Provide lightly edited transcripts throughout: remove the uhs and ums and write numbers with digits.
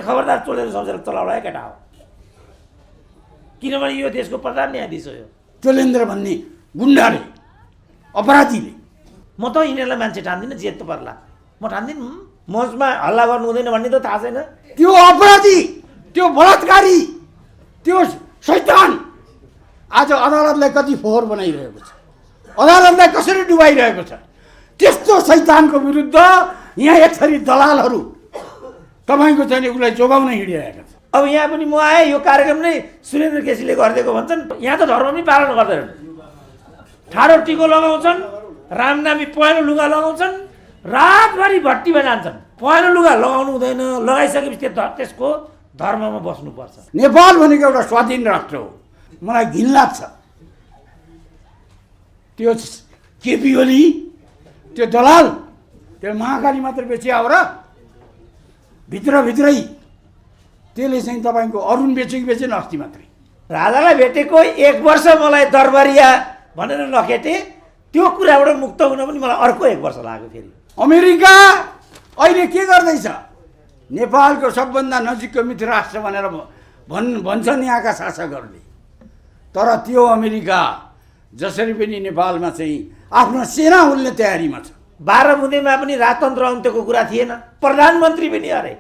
खबरदार चोलेर सम्झेर चलाउला केटा हो, किनभने यो देशको प्रधान न्यायाधीश हो। यो चोलेन्द्र भन्ने गुन्डाले, अपराधीले, म त यिनीहरूलाई मान्छे ठान्दिनँ, जेत पर्ला म ठान्दिनँ। मञ्चमा हल्ला गर्नु हुँदैन भन्ने त थाहा छैन। त्यो अपराधी, त्यो बलात्कारी, त्यो शैतान आज अदालतलाई कति फोहोर बनाइरहेको छ, अदालतलाई कसरी डुबाइरहेको छ। त्यस्तो शैतानको विरुद्ध यहाँ एक थरी दलालहरू तपाईँको चाहिँ उसलाई जोगाउन हिँडिरहेका छ। अब यहाँ पनि म आएँ, यो कार्यक्रम नै सुरेन्द्र केसीले गरिदिएको भन्छन्। यहाँ त धर्म पनि पालन गर्दैनन्, ठाडो टिको लगाउँछन्, रामनामी पहेँलो लुगा लगाउँछन्, रातभरि भट्टीमा जान्छन्। पहेँलो लुगा लगाउनु हुँदैन, लगाइसकेपछि त्यसको धर्ममा बस्नुपर्छ। नेपाल भनेको एउटा स्वाधीन राष्ट्र हो। मलाई घिन लाग्छ त्यो केपी ओली, त्यो दलाल, त्यो महाकाली मात्र बेचिया हो र भित्रभित्रै त्यसले चाहिँ तपाईँको अरुण बेचेन अस्ति मात्रै। राजालाई भेटेको 1 वर्ष मलाई दरबारिया भनेर नखेटे, त्यो कुराबाट मुक्त हुन पनि मलाई अर्को 1 वर्ष लाग्यो। फेरि अमेरिका अहिले के गर्दैछ? नेपालको सबभन्दा नजिकको मित्र राष्ट्र भनेर भन्छन् यहाँका शासकहरूले। तर त्यो अमेरिका जसरी पनि नेपालमा चाहिँ आफ्नो सेना हुल्ने तयारीमा छ। 12 बुँदेमा पनि राजतन्त्र अन्त्यको कुरा थिएन, प्रधानमन्त्री पनि अरे।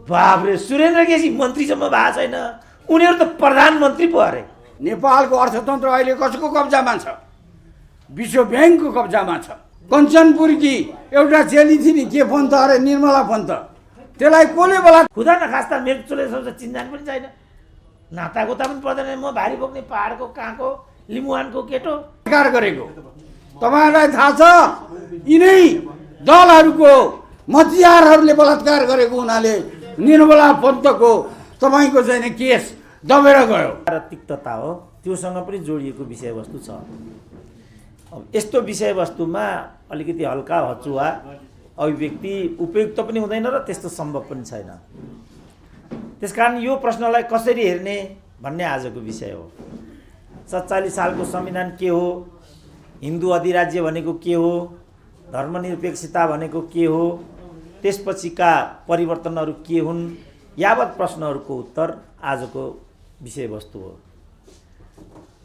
बाबरे, सुरेन्द्र केसी मन्त्रीसम्म भएको छैन, उनीहरू त प्रधानमन्त्री पो अरे। नेपालको अर्थतन्त्र अहिले कसको कब्जामा छ? विश्व ब्याङ्कको कब्जामा छ। कञ्चनपुरकी एउटा चेली थिए नि, के पन्त अरे, निर्मला पन्त, त्यसलाई कसले बोला? खुदा नखास्ता मेरो चोले सम्झ चिन्जान पनि छैन, नातागोता पनि पर्दैन। म भारी बोक्ने पहाडको कहाँको लिम्बुवानको केटो बलात्कार गरेको तपाईँहरूलाई थाहा छ? यिनै दलहरूको मतियारहरूले बलात्कार गरेको हुनाले निर्मला पन्तको तपाईँको चाहिँ केस दबेर गयो। तिक्तता हो, त्योसँग पनि जोडिएको विषयवस्तु छ। अब यस्तो विषयवस्तुमा अलिकति हल्का हचुवा अभिव्यक्ति उपयुक्त पनि हुँदैन र त्यस्तो सम्भव पनि छैन। त्यसकारण यो प्रश्नलाई कसरी हेर्ने भन्ने आजको विषय हो। 47 सालको संविधान के हो, हिन्दू अधिराज्य भनेको के हो, धर्मनिरपेक्षता भनेको के हो, त्यसपछिका परिवर्तनहरू के हुन्, यावत प्रश्नहरूको उत्तर आजको विषयवस्तु हो।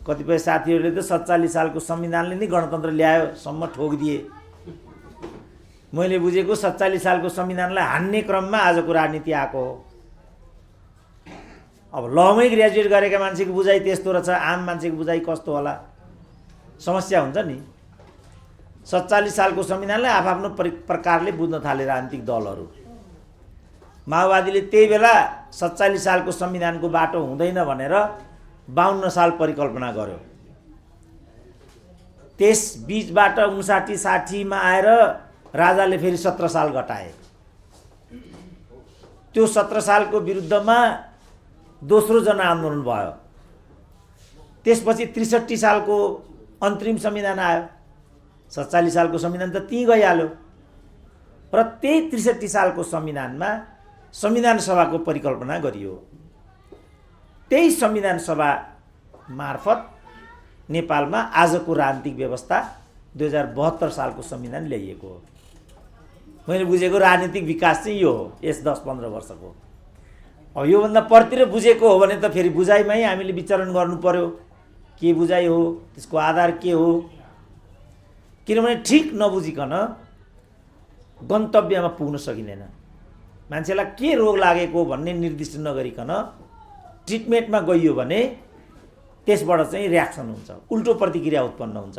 कतिपय साथीहरूले त 47 सालको संविधानले नै गणतन्त्र ल्यायो सम्म ठोकिदिए। मैले बुझेको 47 सालको संविधानलाई हान्ने क्रममा आजको राजनीति आएको हो। अब लमै ग्रेजुएट गरेका मान्छेको बुझाइ त्यस्तो रहेछ, आम मान्छेको बुझाइ कस्तो होला, समस्या हुन्छ नि। 47 सालको संविधानलाई आफ्नो प्रकारले बुझ्न थाले राजनीतिक दलहरू। माओवादीले त्यही बेला 47 सालको संविधानको बाटो हुँदैन भनेर 52 साल परिकल्पना गर्यो। त्यस बीचबाट 59-60 मा आएर राजाले फेरि 17 साल घटाए। त्यो 17 सालको विरुद्धमा दोस्रो जनआन्दोलन भयो। त्यसपछि 63 सालको अन्तरिम संविधान आयो। 47 सालको संविधान त त्यहीँ गइहाल्यो र त्यही 63 सालको संविधानमा संविधान सभाको परिकल्पना गरियो। त्यही संविधान सभा मार्फत नेपालमा आजको राजनीतिक व्यवस्था 2072 सालको संविधान ल्याइएको हो। मैले बुझेको राजनीतिक विकास चाहिँ यो हो यस 10-15 वर्षको। अब योभन्दा परतिर बुझेको हो भने त फेरि बुझाइमै हामीले विचरण गर्नु पर्यो, के बुझाइ हो, त्यसको आधार के हो। किनभने ठिक नबुझिकन गन्तव्यमा पुग्न सकिँदैन। मान्छेलाई के रोग लागेको भन्ने निर्दिष्ट नगरिकन ट्रिटमेन्टमा गइयो भने त्यसबाट चाहिँ रियाक्सन हुन्छ, उल्टो प्रतिक्रिया उत्पन्न हुन्छ।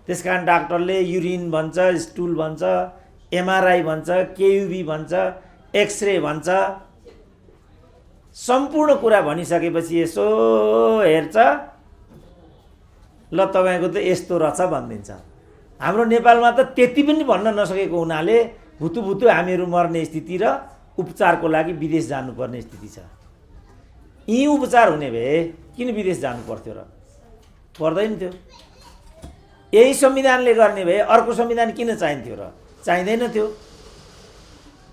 त्यसकारण डाक्टरले युरिन भन्छ, स्टुल भन्छ, एमआरआई भन्छ, केयुबी भन्छ, एक्सरे भन्छ, सम्पूर्ण कुरा भनिसकेपछि यसो हेर्छ, ल तपाईँको त यस्तो रहेछ भनिदिन्छ। हाम्रो नेपालमा त त्यति पनि भन्न नसकेको हुनाले भुतुभुतु हामीहरू मर्ने स्थिति र उपचारको लागि विदेश जानुपर्ने स्थिति छ। यी उपचार हुने भए किन विदेश जानु पर्थ्यो र? पर्दैन थियो। यही संविधानले गर्ने भए अर्को संविधान किन चाहिन्थ्यो र? चाहिँदैन थियो।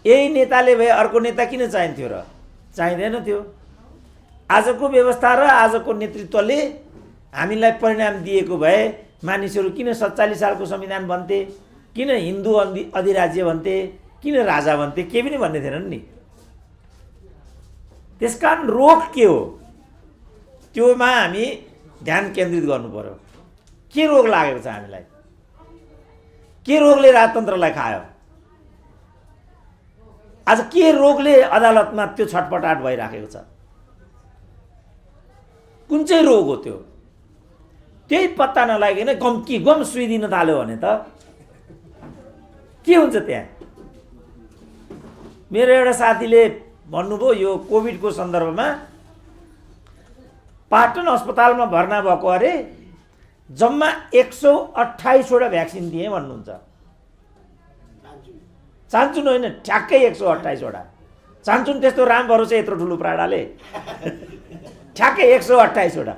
यही नेताले भए अर्को नेता किन चाहिन्थ्यो र? चाहिँदैन थियो। आजको व्यवस्था र आजको नेतृत्वले हामीलाई परिणाम दिएको भए मानिसहरू किन 47 सालको संविधान भन्थे, किन हिन्दू अधिराज्य भन्थे, किन राजा भन्थे, केही पनि भन्ने थिएनन् नि। त्यसकारण रोग के हो त्योमा हामी ध्यान केन्द्रित गर्नु पर्यो। के रोग लागेको छ हामीलाई, के रोगले राजतन्त्रलाई खायो, आज के रोगले अदालतमा त्यो छटपटाट भइराखेको छ, कुन चाहिँ रोग हो त्यो, त्यही पत्ता नलागिकन गम सुई दिन थाल्यो भने त के हुन्छ त्यहाँ। मेरो एउटा साथीले भन्नुभयो यो कोभिडको सन्दर्भमा पाटन अस्पतालमा भर्ना भएको अरे जम्मा 128वटा भ्याक्सिन दिए भन्नुहुन्छ। चान्चुन होइन, ठ्याक्कै 128वटा। चान्चुन त्यस्तो राम भरोसा यत्रो ठुलो प्राडाले ठ्याक्कै 128वटा।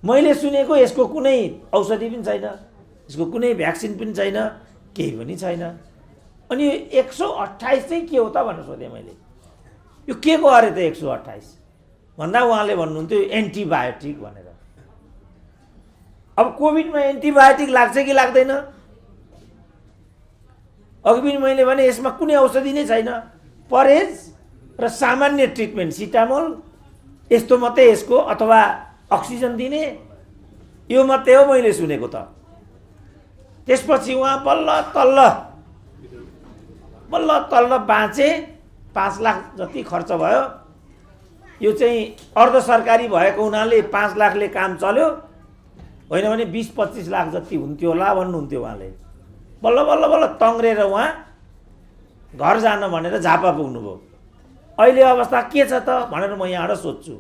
मैले सुनेको यसको कुनै औषधि पनि छैन, यसको कुनै भ्याक्सिन पनि छैन, केही पनि छैन। अनि 128 चाहिँ के हो त भनेर सोधेँ मैले। यो के को अरे त 128 भन्दा उहाँले भन्नुहुन्थ्यो एन्टिबायोटिक भनेर। अब कोभिडमा एन्टिबायोटिक लाग्छ कि लाग्दैन? अघि पनि मैले भने यसमा कुनै औषधि नै छैन, परहेज र सामान्य ट्रिटमेन्ट, सिटामोल यस्तो मात्रै यसको, अथवा अक्सिजन दिने, यो मात्रै हो मैले सुनेको त। त्यसपछि उहाँ बल्ल तल्ल बाँचे, 5 लाख जति खर्च भयो। यो चाहिँ अर्ध सरकारी भएको हुनाले 5 लाखले काम चल्यो, होइन भने 20-25 लाख जति हुन्थ्यो होला भन्नुहुन्थ्यो उहाँले। बल्ल तङ्ग्रेर उहाँ घर जान भनेर झापा पुग्नुभयो। अहिले अवस्था के छ त भनेर म यहाँबाट सोध्छु।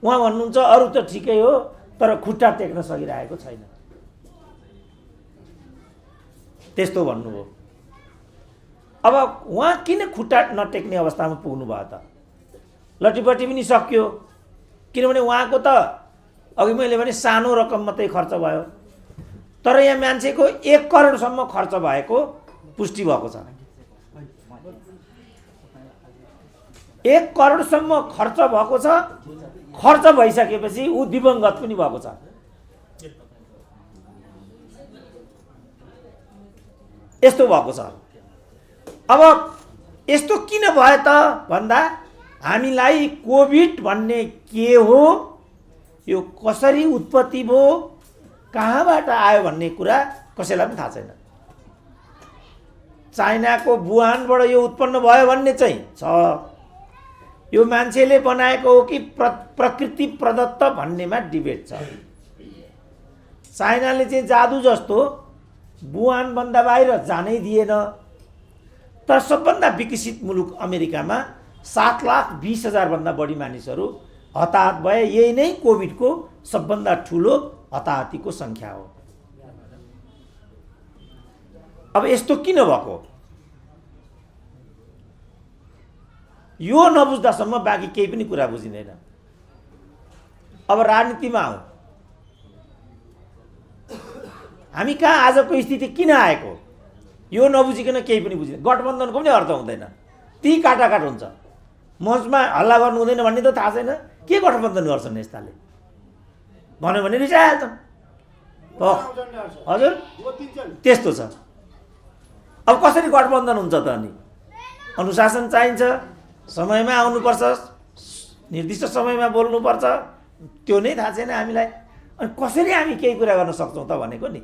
उहाँ भन्नुहुन्छ अरू त ठिकै हो, तर खुट्टा टेक्न सकिरहेको छैन, त्यस्तो भन्नुभयो। अब उहाँ किन खुट्टा नटेक्ने अवस्थामा पुग्नु भयो त? लटीपटी पनि सक्यो, किनभने उहाँको त अघि मैले भने सानो रकम मात्रै खर्च भयो, तर यहाँ मान्छेको 1 करोडसम्म खर्च भएको पुष्टि भएको छ। 1 करोडसम्म खर्च भएको छ। खर्च भइसकेपछि ऊ दिवंगत पनि भएको छ। यस्तो भएको छ। अब यस्तो किन भयो त भन्दा हामीलाई कोभिड भन्ने के हो, यो कसरी उत्पत्ति भयो, कहाँबाट आयो भन्ने कुरा कसैलाई पनि थाहा छैन। चाइनाको वुहानबाट यो उत्पन्न भयो भन्ने चाहिँ छ, यो मान्छेले बनाएको हो कि प्रकृति प्रदत्त भन्नेमा डिबेट छ। चाइनाले चाहिँ जादु जस्तो वुहानभन्दा बाहिर जानै दिएन। तर सबभन्दा विकसित मुलुक अमेरिकामा 7,20,000 भन्दा बढी मानिसहरू हताहत भए। यही नै कोभिडको सबभन्दा ठुलो हताहतीको सङ्ख्या हो। अब यस्तो किन भएको, यो नबुझ्दासम्म बाँकी केही पनि कुरा बुझिँदैन। अब राजनीतिमा आउँ, हामी कहाँ आजको स्थिति किन आएको, यो नबुझिकन केही पनि बुझिँदैन। गठबन्धनको पनि अर्थ हुँदैन, ती काटाकाट हुन्छ। मञ्चमा हल्ला गर्नु हुँदैन भन्ने त थाहा छैन, के गठबन्धन गर्छन् यस्ताले भन्यो भने रिसाइहाल्छन्। हजुर त्यस्तो छ। अब कसरी गठबन्धन हुन्छ त? अनि अनुशासन चाहिन्छ, समयमा आउनुपर्छ, निर्दिष्ट समयमा बोल्नुपर्छ, त्यो नै थाहा छैन हामीलाई। अनि कसरी हामी केही कुरा गर्न सक्छौँ त भनेको नि।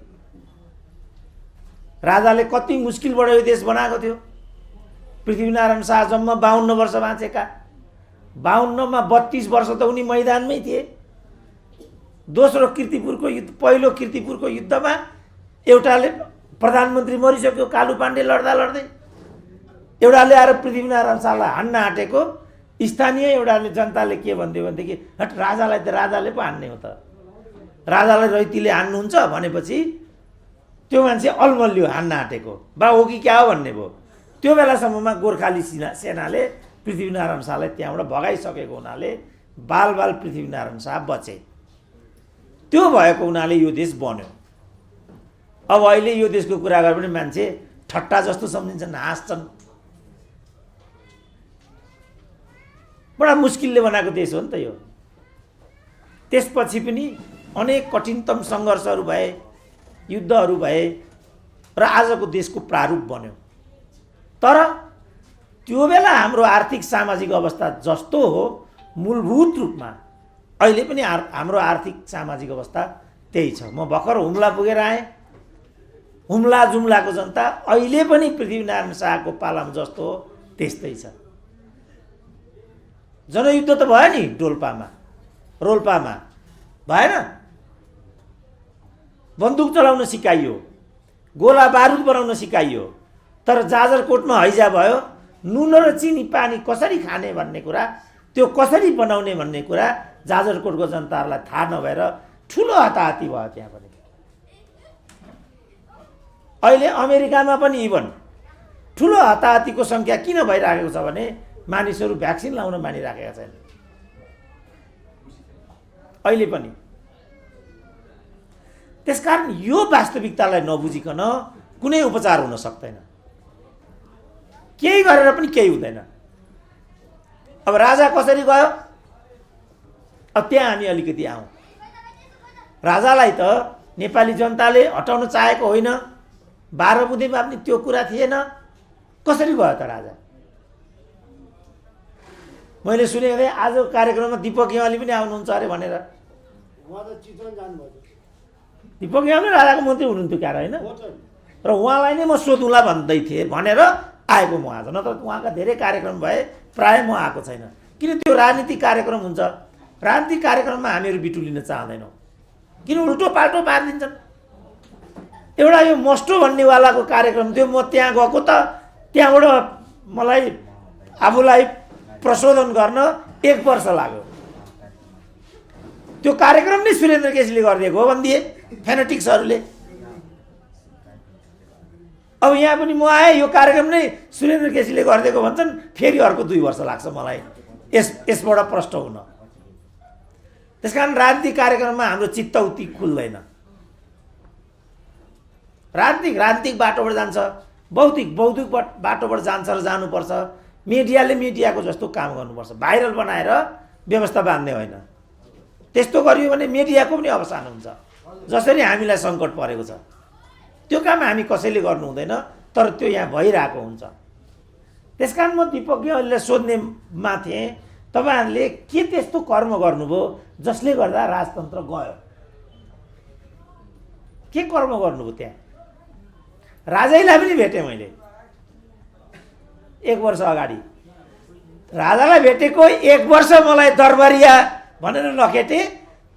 राजाले कति मुस्किलबाट यो देश बनाएको थियो। पृथ्वीनारायण शाह जम्मा 52 वर्ष बाँचेका, 52मा 32 वर्ष त उनी मैदानमै थिए। दोस्रो किर्तिपुरको युद्ध, पहिलो किर्तिपुरको युद्धमा एउटाले प्रधानमन्त्री मरिसक्यो कालु पाण्डे लड्दा लड्दै, एउटाले आएर पृथ्वीनारायण शाहलाई हान्न आँटेको। स्थानीय एउटाले जनताले के भन्थ्यो भनेदेखि हट राजालाई त राजाले पो हान्ने हो त, राजालाई रैतीले हान्नुहुन्छ भनेपछि त्यो मान्छे अलमल्यो हान्न आँटेको बा हो कि क्या हो भन्ने भयो। त्यो बेलासम्ममा गोर्खाली सेनाले पृथ्वीनारायण शाहलाई त्यहाँबाट भगाइसकेको हुनाले बाल पृथ्वीनारायण शाह बचे। त्यो भएको हुनाले यो देश बन्यो। अब अहिले यो देशको कुरा गरे पनि मान्छे ठट्टा जस्तो सम्झिन्छन्, हाँस्छन्। बडा मुस्किलले बनाएको देश हो नि त यो। त्यसपछि पनि अनेक कठिनतम सङ्घर्षहरू भए, युद्धहरू भए र आजको देशको प्रारूप बन्यो। तर त्यो बेला हाम्रो आर्थिक सामाजिक अवस्था जस्तो हो मूलभूत रूपमा अहिले पनि हाम्रो आर्थिक सामाजिक अवस्था त्यही छ। म भर्खर हुम्ला पुगेर आएँ। हुम्ला जुम्लाको जनता अहिले पनि पृथ्वीनारायण शाहको पालामा जस्तो हो त्यस्तै छ। जनयुद्ध त भयो नि डोल्पामा रोल्पामा भएन? बन्दुक चलाउन सिकाइयो, गोला बारुद बनाउन सिकाइयो, तर जाजरकोटमा हैजा भयो। नुन र चिनी पानी कसरी खाने भन्ने कुरा, त्यो कसरी बनाउने भन्ने कुरा जाजरकोटको जनताहरूलाई थाहा नभएर ठुलो हताहती भयो त्यहाँ पनि। अहिले अमेरिकामा पनि इभन ठुलो हताहतीको सङ्ख्या किन भइराखेको छ भने मानिसहरू भ्याक्सिन लाउन मानिराखेका छैनन् अहिले पनि। त्यसकारण यो वास्तविकतालाई नबुझिकन कुनै उपचार हुन सक्दैन। केही गरेर पनि केही हुँदैन। अब राजा कसरी गयो? अब त्यहाँ हामी अलिकति आउँ। राजालाई त नेपाली जनताले हटाउन चाहेको होइन, 12 बुँदेमा पनि त्यो कुरा थिएन। कसरी गयो त राजा? मैले सुनेको थिएँ आज कार्यक्रममा दिपक गेवाली पनि आउनुहुन्छ अरे भनेर। दिपक गेवाली राजाको मन्त्री हुनुहुन्थ्यो क्या होइन? र उहाँलाई नै म सोधौँला भन्दै थिएँ भनेर आएको म आज। नत्र उहाँका धेरै कार्यक्रम भए प्रायः म आएको छैन। किन त्यो राजनीतिक कार्यक्रम हुन्छ, राजनीतिक कार्यक्रममा हामीहरू बिटुलिन चाहँदैनौँ। किन उल्टो पाल्टो पारिदिन्छन्। एउटा यो मस्टो भन्नेवालाको कार्यक्रम थियो, म त्यहाँ गएको त त्यहाँबाट मलाई आफूलाई प्रशोधन गर्न 1 वर्ष लाग्यो। त्यो कार्यक्रम नै सुरेन्द्र केसीले गरिदिएको हो भनिदिए फेनेटिक्सहरूले। अब यहाँ पनि म आएँ, यो कार्यक्रम नै सुरेन्द्र केसीले गरिदिएको भन्छन्, फेरि अर्को 2 वर्ष लाग्छ मलाई यसबाट प्रष्ट हुन। त्यसकारण राजनीतिक कार्यक्रममा हाम्रो चित्त उति खुल्दैन। राजनीतिक बाटोबाट जान्छ, बौद्धिक बाटोबाट जान्छ र जानुपर्छ। मिडियाले मिडियाको जस्तो काम गर्नुपर्छ, भाइरल बनाएर व्यवस्था बाँध्ने होइन। त्यस्तो गरियो भने मिडियाको पनि अवसान हुन्छ। जसरी हामीलाई सङ्कट परेको छ त्यो काम हामी कसैले गर्नु हुँदैन, तर त्यो यहाँ भइरहेको हुन्छ। त्यसकारण म दिपक गेवालीलाई सोध्नेमा थिएँ, तपाईँहरूले के त्यस्तो कर्म गर्नुभयो जसले गर्दा राजतन्त्र गयो? के कर्म गर्नुभयो त्यहाँ? राजालाई पनि भेटेँ मैले 1 वर्ष अगाडि। राजालाई भेटेको 1 वर्ष मलाई दरबारिया भनेर नखेटेँ।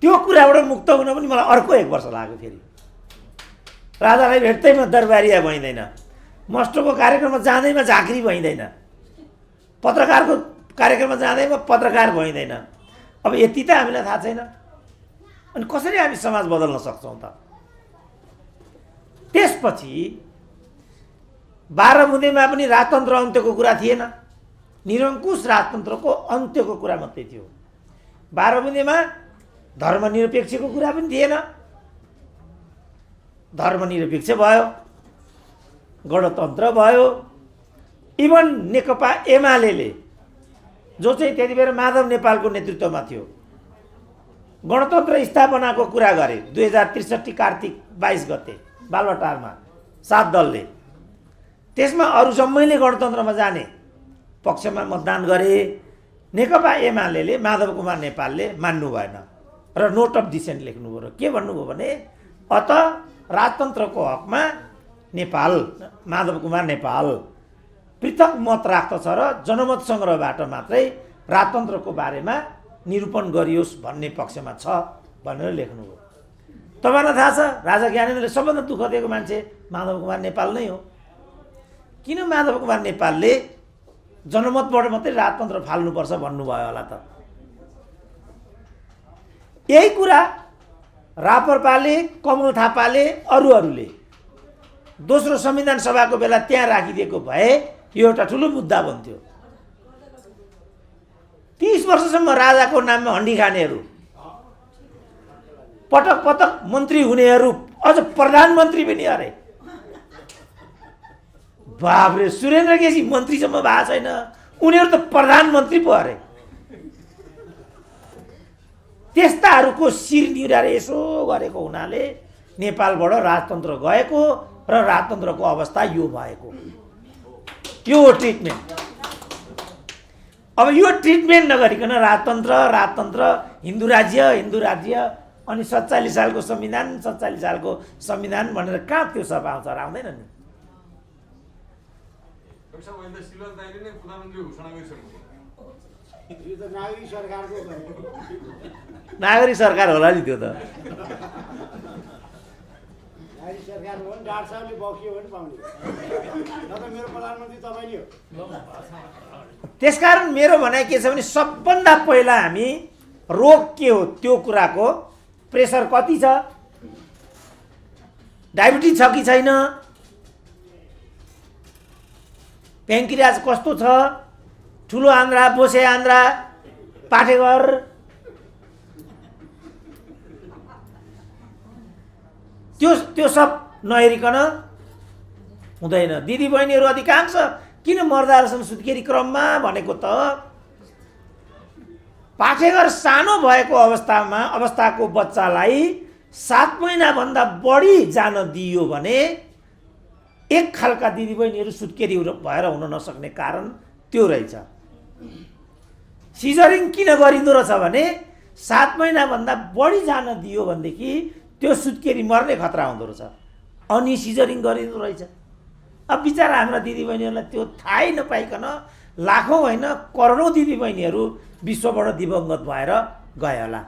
त्यो कुराबाट मुक्त हुन पनि मलाई अर्को 1 वर्ष लाग्यो। फेरि राजालाई भेट्दैमा दरबारिया भइँदैन, मस्टोको कार्यक्रममा जाँदैमा झाँक्री भइँदैन, पत्रकारको कार्यक्रममा जाँदैमा पत्रकार भइँदैन। अब यति त हामीलाई थाहा छैन। अनि कसरी हामी समाज बदल्न सक्छौँ त? त्यसपछि 12 बुँदेमा पनि राजतन्त्र अन्त्यको कुरा थिएन, निरङ्कुश राजतन्त्रको अन्त्यको कुरा मात्रै थियो। 12 बुँदेमा धर्मनिरपेक्षको कुरा पनि थिएन, धर्मनिरपेक्ष भयो, गणतन्त्र भयो। इभन नेकपा एमाले जो चाहिँ त्यति बेला माधव नेपालको नेतृत्वमा थियो, गणतन्त्र स्थापनाको कुरा गरे 2063 कार्तिक 22 गते बालुवाटारमा 7 दलले। त्यसमा अरू सबैले गणतन्त्रमा जाने पक्षमा मतदान गरे। नेकपा एमाले माधव कुमार नेपालले मान्नु भएन र नोट अफ डिसेन्ट लेख्नुभयो। र के भन्नुभयो भने अत राजतन्त्रको हकमा नेपाल, माधव कुमार नेपाल पृथक मत राख्दछ र जनमत सङ्ग्रहबाट मात्रै राजतन्त्रको बारेमा निरूपण गरियोस् भन्ने पक्षमा छ भनेर लेख्नुभयो। तपाईँलाई थाहा छ राजा ज्ञानेन्द्रले सबभन्दा दुःख दिएको मान्छे माधव कुमार नेपाल नै हो। किन माधव कुमार नेपालले जनमतबाट मात्रै राजतन्त्र फाल्नुपर्छ भन्नुभयो होला त? यही कुरा रापरपाले, कमल थापाले, अरूहरूले दोस्रो संविधान सभाको बेला त्यहाँ राखिदिएको भए यो एउटा ठुलो मुद्दा बन्थ्यो। 30 वर्षसम्म राजाको नाममा हन्डी खानेहरू, पटक पटक मन्त्री हुनेहरू, अझ प्रधानमन्त्री पनि अरे। बाबरे, सुरेन्द्र केसी मन्त्रीसम्म भएको छैन, उनीहरू त प्रधानमन्त्री पो अरे। त्यस्ताहरूको शिर निहुराएर यसो गरेको हुनाले नेपालबाट राजतन्त्र गएको र राजतन्त्रको अवस्था यो भएको। यो हो ट्रिटमेन्ट। अब यो ट्रिटमेन्ट नगरिकन राजतन्त्र हिन्दू राज्य अनि 47 सालको संविधान 47 सालको संविधान भनेर कहाँ त्यो सब आउँछ र आउँदैन नि। नागरिक सरकार होला नि त्यो त। त्यसकारण मेरो भनाइ के छ भने सबभन्दा पहिला हामी रोग के हो त्यो कुराको प्रेसर कति छ, डायबिटिज छ कि छैन, पेन्क्रियाज कस्तो छ, ठुलो आन्द्रा बोसे आन्द्रा पाठेघर त्यो सब नहेरिकन हुँदैन। दिदीबहिनीहरू अधिकांश किन मर्दा रहेछन् सुत्केरी क्रममा भनेको त पाठेघर सानो भएको अवस्थाको बच्चालाई 7 महिनाभन्दा बढी जान दियो भने एक खालका दिदीबहिनीहरू सुत्केरी भएर हुन नसक्ने कारण त्यो रहेछ। सिजरिङ किन गरिँदो रहेछ भने 7 महिनाभन्दा बढी जान दियो भनेदेखि त्यो सुत्केरी मर्ने खतरा हुँदो रहेछ, अनि सिजरिङ गरिँदो रहेछ। अब बिचारा हाम्रा दिदीबहिनीहरूलाई त्यो थाहै नपाइकन लाखौँ होइन करोडौँ दिदीबहिनीहरू विश्वबाट दिवंगत भएर गए होला।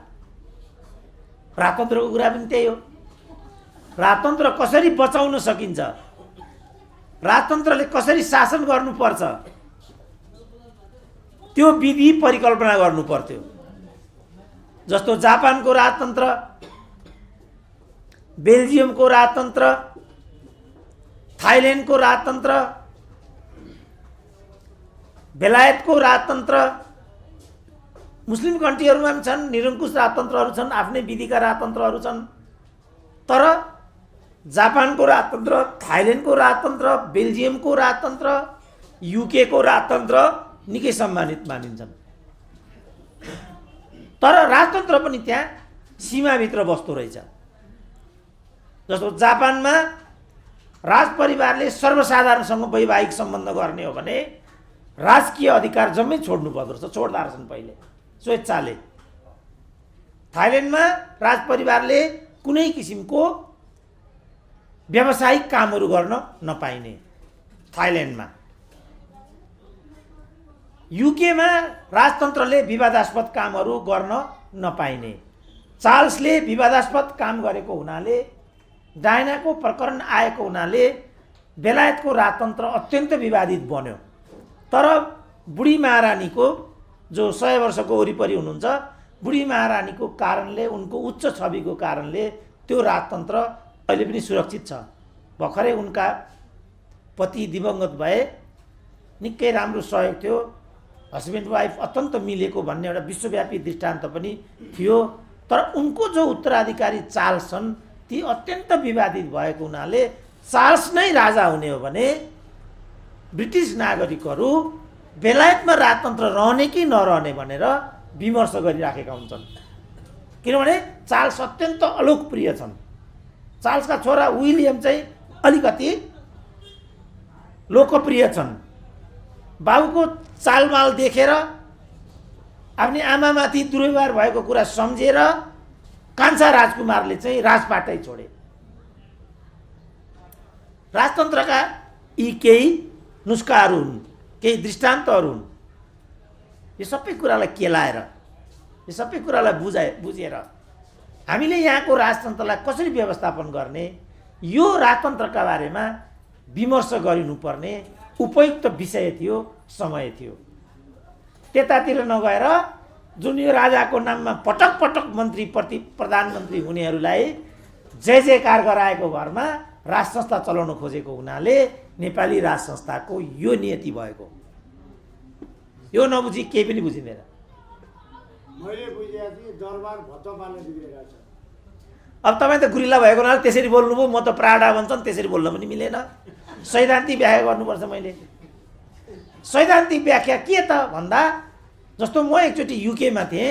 राजतन्त्रको कुरा पनि त्यही हो। राजतन्त्र कसरी बचाउन सकिन्छ, राजतन्त्रले कसरी शासन गर्नुपर्छ त्यो विधि परिकल्पना गर्नु पर्थ्यो। जस्तो जापानको राजतन्त्र, बेल्जियमको राजतन्त्र, थाइल्यान्डको राजतन्त्र, बेलायतको राजतन्त्र, मुस्लिम कन्ट्रीहरूमा पनि छन् निरङ्कुश राजतन्त्रहरू छन्, आफ्नै विधिका राजतन्त्रहरू छन्। तर जापानको राजतन्त्र, थाइल्यान्डको राजतन्त्र, बेल्जियमको राजतन्त्र, युकेको राजतन्त्र निकै सम्मानित मानिन्छन्। तर राजतन्त्र पनि त्यहाँ सीमाभित्र बस्दो रहेछ। जस्तो जापानमा राजपरिवारले सर्वसाधारणसँग वैवाहिक सम्बन्ध गर्ने हो भने राजकीय अधिकार जम्मै छोड्नु पर्दो रहेछ, छोड्दा रहेछन् पहिले स्वेच्छाले। थाइल्यान्डमा राजपरिवारले कुनै किसिमको व्यावसायिक कामहरू गर्न नपाइने थाइल्यान्डमा। युकेमा राजतन्त्रले विवादास्पद कामहरू गर्न नपाइने। चार्ल्सले विवादास्पद काम गरेको हुनाले, डायनाको प्रकरण आएको हुनाले बेलायतको राजतन्त्र अत्यन्त विवादित बन्यो। तर बुढी महारानीको जो 100 वर्षको वरिपरि हुनुहुन्छ, बुढी महारानीको कारणले, उनको उच्च छविको कारणले त्यो राजतन्त्र अहिले पनि सुरक्षित छ। भर्खरै उनका पति दिवंगत भए, निकै राम्रो सहयोग थियो, हस्बेन्ड वाइफ अत्यन्त मिलेको भन्ने एउटा विश्वव्यापी दृष्टान्त पनि थियो। तर उनको जो उत्तराधिकारी चार्ल्स छन् ती अत्यन्त विवादित भएको हुनाले चार्ल्स नै राजा हुने हो भने ब्रिटिस नागरिकहरू बेलायतमा राजतन्त्र रहने कि नरहने भनेर विमर्श गरिराखेका हुन्छन्। किनभने चार्ल्स अत्यन्त अलोकप्रिय छन्। चार्ल्सका छोरा विलियम चाहिँ अलिकति लोकप्रिय छन्। बाबुको चालमाल देखेर आफ्नै आमामाथि दुर्व्यवहार भएको कुरा सम्झेर कान्छा राजकुमारले चाहिँ राजपाटै छोडे। राजतन्त्रका यी केही नुस्खाहरू हुन्, केही दृष्टान्तहरू हुन्। यो सबै कुरालाई केलाएर, यो सबै कुरालाई बुझेर हामीले यहाँको राजतन्त्रलाई कसरी व्यवस्थापन गर्ने, यो राजतन्त्रका बारेमा विमर्श गरिनुपर्ने उपयुक्त विषय थियो, समय थियो। त्यतातिर नगएर जुन यो राजाको नाममा पटक पटक मन्त्री प्रधानमन्त्री हुनेहरूलाई जय जयकार गराएको भरमा राज संस्था चलाउन खोजेको हुनाले नेपाली राज संस्थाको यो नियति भएको। यो नबुझी केही पनि बुझिँदैन। मैले बुझेँ दरबार भत्तपाले बिग्रेको छ। अब तपाईँ त गुरिल्ला भएको हुनाले त्यसरी बोल्नुभयो, म त प्राडा भन्छन् त्यसरी बोल्न पनि मिलेन। सैद्धान्तिक व्याख्या गर्नुपर्छ। मैले सैद्धान्तिक व्याख्या के त भन्दा, जस्तो म एकचोटि युकेमा थिएँ,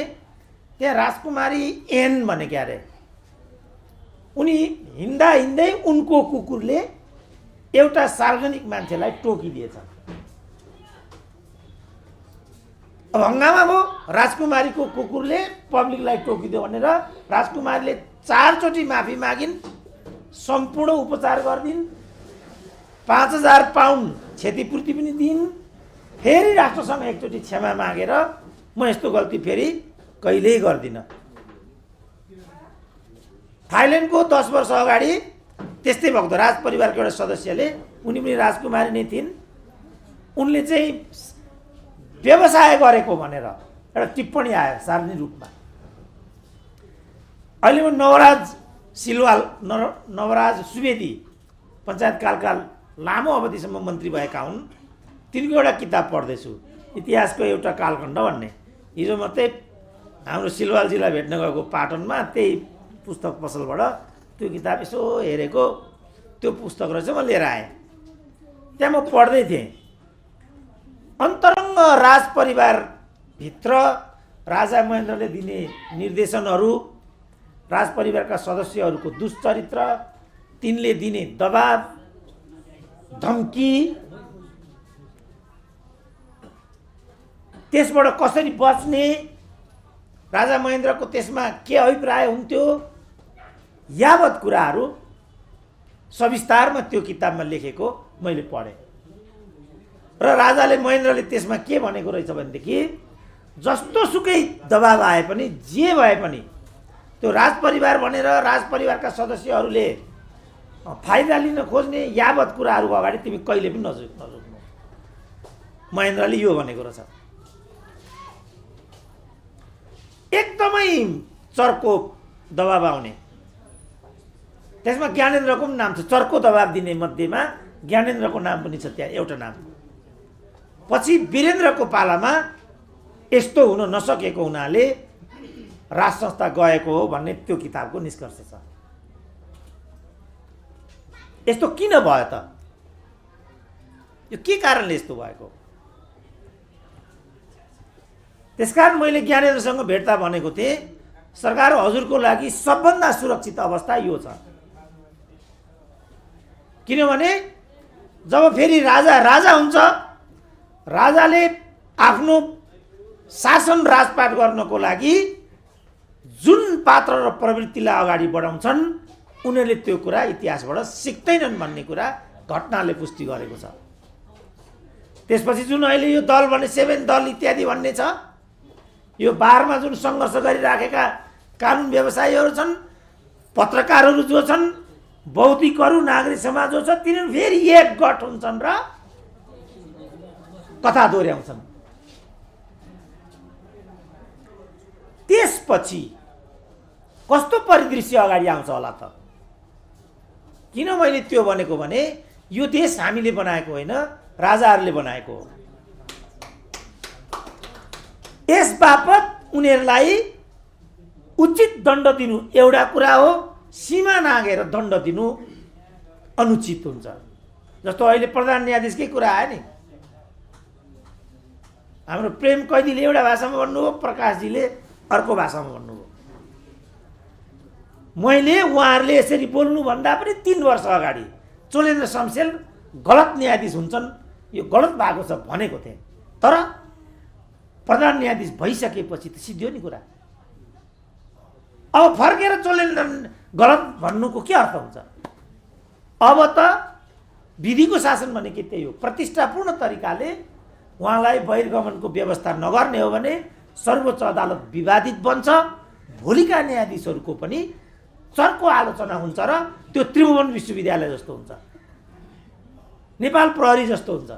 त्यहाँ राजकुमारी एन भने क्या अरे, उनी हिँड्दै उनको कुकुरले एउटा सार्वजनिक मान्छेलाई टोकिदिएछ। अब हङ्गामा भयो, राजकुमारीको कुकुरले पब्लिकलाई टोकिदियो भनेर राजकुमारीले 4 चोटि माफी मागिन्, सम्पूर्ण उपचार गरिदिन्, 5000 पाउन्ड क्षतिपूर्ति पनि दिइन्, फेरि राष्ट्रसँग एकचोटि क्षमा मागेर म यस्तो गल्ती फेरि कहिल्यै गर्दिनँ। थाइल्यान्डको 10 वर्ष अगाडि त्यस्तै भएको थियो, राज परिवारको एउटा सदस्यले, उनी पनि राजकुमारी नै थिइन्, उनले चाहिँ व्यवसाय गरेको भनेर एउटा टिप्पणी आयो सार्वजनिक रूपमा। अहिले म नवराज सिलवाल, नवराज सुवेदी पञ्चायतकालका लामो अवधिसम्म मन्त्री भएका हुन्, तिनको एउटा किताब पढ्दैछु, इतिहासको एउटा कालखण्ड भन्ने। हिजो मात्रै हाम्रो सिलवाल जिल्ला भेट्न गएको पाटनमा त्यही पुस्तक पसलबाट त्यो किताब यसो हेरेको, त्यो पुस्तक रहेछ, म लिएर आएँ। त्यहाँ म पढ्दै थिएँ, अन्तरङ्ग राज परिवारभित्र राजा महेन्द्रले दिने निर्देशनहरू, राज परिवारका सदस्यहरूको दुष्चरित्र, तिनले दिने दबाब, धम्की, त्यसबाट कसरी बच्ने, राजा महेन्द्रको त्यसमा के अभिप्राय हुन्थ्यो, यावत कुराहरू सविस्तारमा त्यो किताबमा लेखेको मैले पढेँ। र राजाले महेन्द्रले त्यसमा के भनेको रहेछ भनेदेखि जस्तो सुकै दबाब आए पनि, जे भए पनि त्यो राजपरिवार भनेर राजपरिवारका सदस्यहरूले फाइदा लिन खोज्ने यावत कुराहरूको अगाडि तिमी कहिले पनि नझुक्नु। महेन्द्रले यो भनेको रहेछ। एकदमै चर्को दबाब आउने, त्यसमा ज्ञानेन्द्रको पनि नाम छ, चर्को दबाब दिने मध्येमा ज्ञानेन्द्रको नाम पनि छ त्यहाँ एउटा नाम। पछि वीरेन्द्रको पालामा यस्तो हुन नसकेको हुनाले राज संस्था गएको हो भन्ने त्यो किताबको निष्कर्ष छ। यस्तो किन भयो त? यो के कारणले यस्तो भएको? त्यसकारण मैले ज्ञानेन्द्रसँग भेट्दा भनेको थिएँ, सरकार हजुरको लागि सबभन्दा सुरक्षित अवस्था यो छ। किनभने जब फेरि राजा हुन्छ, राजाले आफ्नो शासन राजपाट गर्नको लागि जुन पात्र र प्रवृत्तिलाई अगाडि बढाउँछन्, उनीहरूले त्यो कुरा इतिहासबाट सिक्दैनन् भन्ने कुरा घटनाले पुष्टि गरेको छ। त्यसपछि जुन अहिले यो दल भने 7 दल इत्यादि भन्ने छ, यो बारमा जुन सङ्घर्ष गरिराखेका कानुन व्यवसायीहरू छन्, पत्रकारहरू जो छन्, बौद्धिकहरू, नागरिक समाज जो छ, तिनीहरू फेरि एकगठ हुन्छन् र कथा दोहोऱ्याउँछन्। त्यसपछि कस्तो परिदृश्य अगाडि आउँछ होला त? किन मैले त्यो भनेको भने यो देश हामीले बनाएको होइन, राजाहरूले बनाएको हो। यस बापत उनीहरूलाई उचित दण्ड दिनु एउटा कुरा हो, सीमा नागेर दण्ड दिनु अनुचित हुन्छ। जस्तो अहिले प्रधान न्यायाधीशकै कुरा आयो नि, हाम्रो प्रेम कैदीले एउटा भाषामा भन्नुभयो, प्रकाशजीले अर्को भाषामा भन्नुभयो। मैले उहाँहरूले यसरी बोल्नुभन्दा पनि 3 वर्ष अगाडि चोलेन्द्र शमशेर गलत न्यायाधीश हुन्छन्, यो गलत भएको छ भनेको थिएँ। तर प्रधान न्यायाधीश भइसकेपछि त सिद्धियो नि कुरा। अब फर्केर चोलेन्द्र गलत भन्नुको के अर्थ हुन्छ? अब त विधिको शासन भनेको त्यही हो। प्रतिष्ठापूर्ण तरिकाले उहाँलाई बहिर्गमनको व्यवस्था नगर्ने हो भने सर्वोच्च अदालत विवादित बन्छ, भोलिका न्यायाधीशहरूको पनि चर्को आलोचना हुन्छ र त्यो त्रिभुवन विश्वविद्यालय जस्तो हुन्छ, नेपाल प्रहरी जस्तो हुन्छ।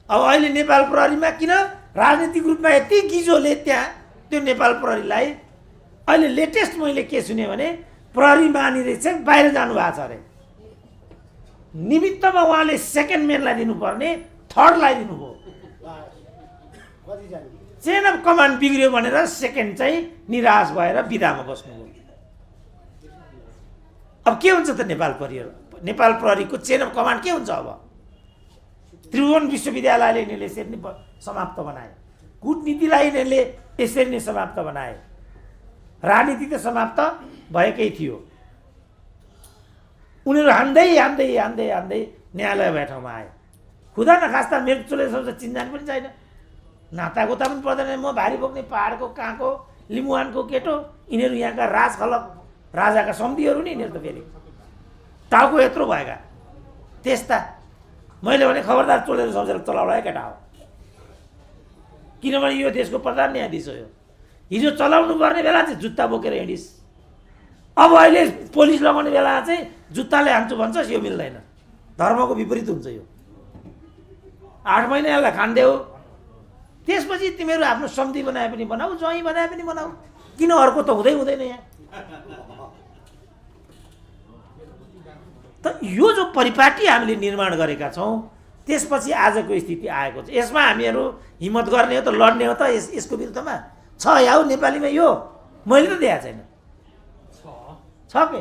अब अहिले नेपाल प्रहरीमा किन राजनीतिक रूपमा यति गिजोले त्यहाँ त्यो नेपाल प्रहरीलाई अहिले लेटेस्ट मैले के सुने भने प्रहरी महानिरीक्षक बाहिर जानुभएको छ अरे। निमित्तमा उहाँले सेकेन्ड म्यानलाई दिनुपर्ने थर्डलाई दिनुभयो। चेन अफ कमान्ड बिग्रियो भनेर सेकेन्ड चाहिँ निराश भएर बिदामा बस्नुभयो। अब के हुन्छ त नेपाल प्रहरीको चेन अफ कमान्ड के हुन्छ? अब त्रिभुवन विश्वविद्यालयले यिनीहरूले यसरी नै समाप्त बनाए, कूटनीतिलाई यिनीहरूले यसरी नै समाप्त बनाए, राजनीति त समाप्त भएकै थियो। उनीहरू हान्दै हान्दै हान्दै हान्दै न्यायालय भए ठाउँमा आए। खुदा नखास्ता मेरो चोलेन्द्र शमशेर चिन्जान पनि छैन, नातागोता पनि पर्दैन। म भारी बोक्ने पहाडको कहाँको लिम्बुवानको केटो, यिनीहरू यहाँका राज खलक राजाका सम्धिहरू नि यिनीहरू त फेरि टाउको यत्रो भएका त्यस्ता। मैले भने खबरदार चोलेर सम्झेर चलाउला है केटा हो, किनभने यो देशको प्रधान न्यायाधीश हो। यो हिजो चलाउनु पर्ने बेला चाहिँ जुत्ता बोकेर हिँडिस्, अब अहिले पुलिस लगाउने बेला चाहिँ जुत्ताले हान्छु भन्छस्, यो मिल्दैन। धर्मको विपरीत हुन्छ यो। 8 महिना यसलाई खान्देऊ, त्यसपछि तिमीहरू आफ्नो सम्धि बनाए पनि बनाऊ, ज्वाइँ बनाए पनि बनाऊ, किन अर्को त हुँदैन यहाँ। त यो जो परिपाटी हामीले निर्माण गरेका छौँ, त्यसपछि आजको स्थिति आएको छ। यसमा हामीहरू हिम्मत गर्ने हो त, लड्ने हो त यसको विरुद्धमा छ याउ नेपालीमा? यो मैले त देखाएको छैन। छ के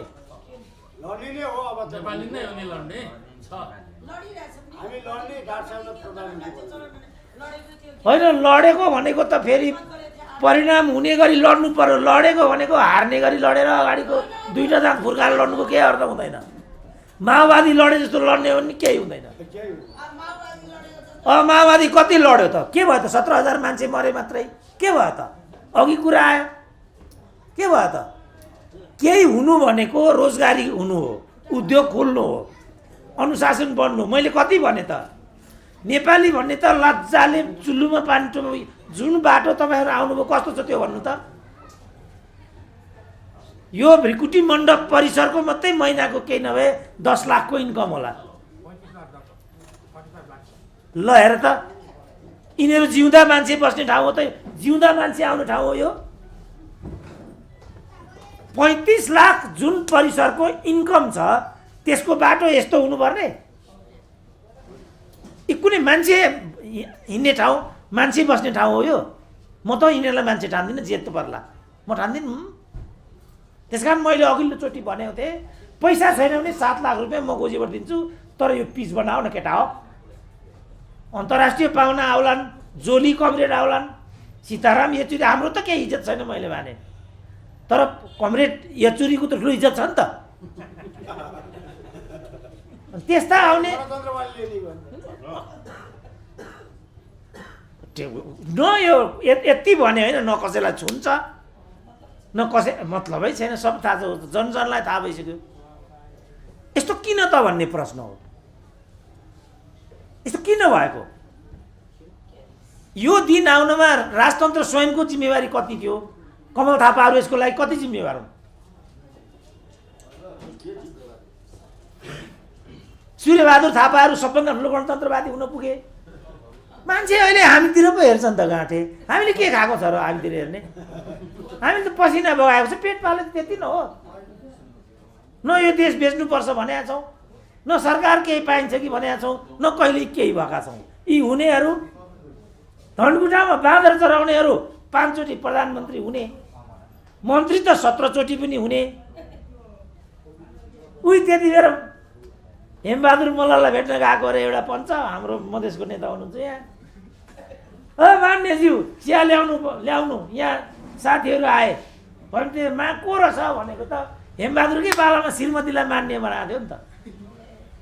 लड्ने नै हो, अब नेपाली नै हो नि लड्ने छ। हामी लड्ने डाक्टर साहबले प्रधानमन्त्री होइन, लडेको भनेको त फेरि परिणाम हुने गरी लड्नु पर्यो। लडेको भनेको हार्ने गरी लडेर अगाडिको 2टा दाँत फुर्काएर लड्नुको केही अर्थ हुँदैन। माओवादी लडे जस्तो लड्ने हो नि केही हुँदैन। माओवादी कति लड्यो त? के भयो त? 17,000 मान्छे मरे मात्रै, के भयो त? अघि कुरा आयो, के भयो त? केही हुनु भनेको रोजगारी हुनु हो, उद्योग खोल्नु हो, अनुशासन बढ्नु। मैले कति भने त? नेपाली भन्ने त लज्जाले चुल्लुमा पानी टुम्यो। जुन बाटो तपाईँहरू आउनुभयो कस्तो छ त्यो भन्नु त? यो भ्रिकुटी मण्डप परिसरको मात्रै महिनाको केही नभए 10 लाखको इन्कम होला। ल हेर त, यिनीहरू जिउँदा मान्छे बस्ने ठाउँ हो त, जिउँदा मान्छे आउने ठाउँ हो यो। 35 लाख जुन परिसरको इन्कम छ, त्यसको बाटो यस्तो हुनुपर्ने? कुनै मान्छे हिँड्ने ठाउँ, मान्छे बस्ने ठाउँ हो यो? म त यिनीहरूलाई मान्छे ठान्दिनँ, जे त पर्ला म ठान्दिनँ। त्यस कारण मैले अघिल्लोचोटि भनेको थिएँ, पैसा छैन भने 7 लाख रुपियाँ म गोजीबाट दिन्छु, तर यो पिच बनाऊ न केटा हो। अन्तर्राष्ट्रिय पाहुना आउलान्, जोली कमरेड आउलान्, सीताराम येचुरी, हाम्रो त केही इज्जत छैन मैले भने, तर कमरेड येचुरीको त ठुलो इज्जत छ नि त। त्यस्ता आउने न, यो यति भने होइन, न कसैलाई छुन्छ न कसै, मतलबै छैन। सब थाहा छ, जनजनलाई थाहा भइसक्यो। यस्तो किन त भन्ने प्रश्न हो। यस्तो किन भएको? यो दिन आउनमा राजतन्त्र स्वयंको जिम्मेवारी कति थियो? कमल थापाहरू यसको लागि कति जिम्मेवार हुन्? सूर्यबहादुर थापाहरू सबभन्दा ठुलो गणतन्त्रवादी हुन पुगे। मान्छे अहिले हामीतिर पो हेर्छन् त गाँठे। हामीले के खाएको छ र हामीतिर हेर्ने? हामीले त पसिना बगाएको छ, पेट पाले त्यति न हो। न यो देश बेच्नुपर्छ भनेका छौँ, न सरकार केही पाइन्छ कि भनेका छौँ, न कहिले केही भएका छौँ। यी हुनेहरू, धनकुटामा बाँदर चराउनेहरू 5 चोटि प्रधानमन्त्री हुने, मन्त्री त 17 चोटि पनि हुने। उही त्यति बेर हेमबहादुर मल्ललाई भेट्न गएको अरे एउटा पञ्च, हाम्रो मधेसको नेता हुनुहुन्छ यहाँ। मान्यज्यू चिया ल्याउनु यहाँ साथीहरू आए भने को रहेछ भनेको त हेमबहादुरकै पालामा श्रीमतीलाई मान्य बनाएको थियो नि त।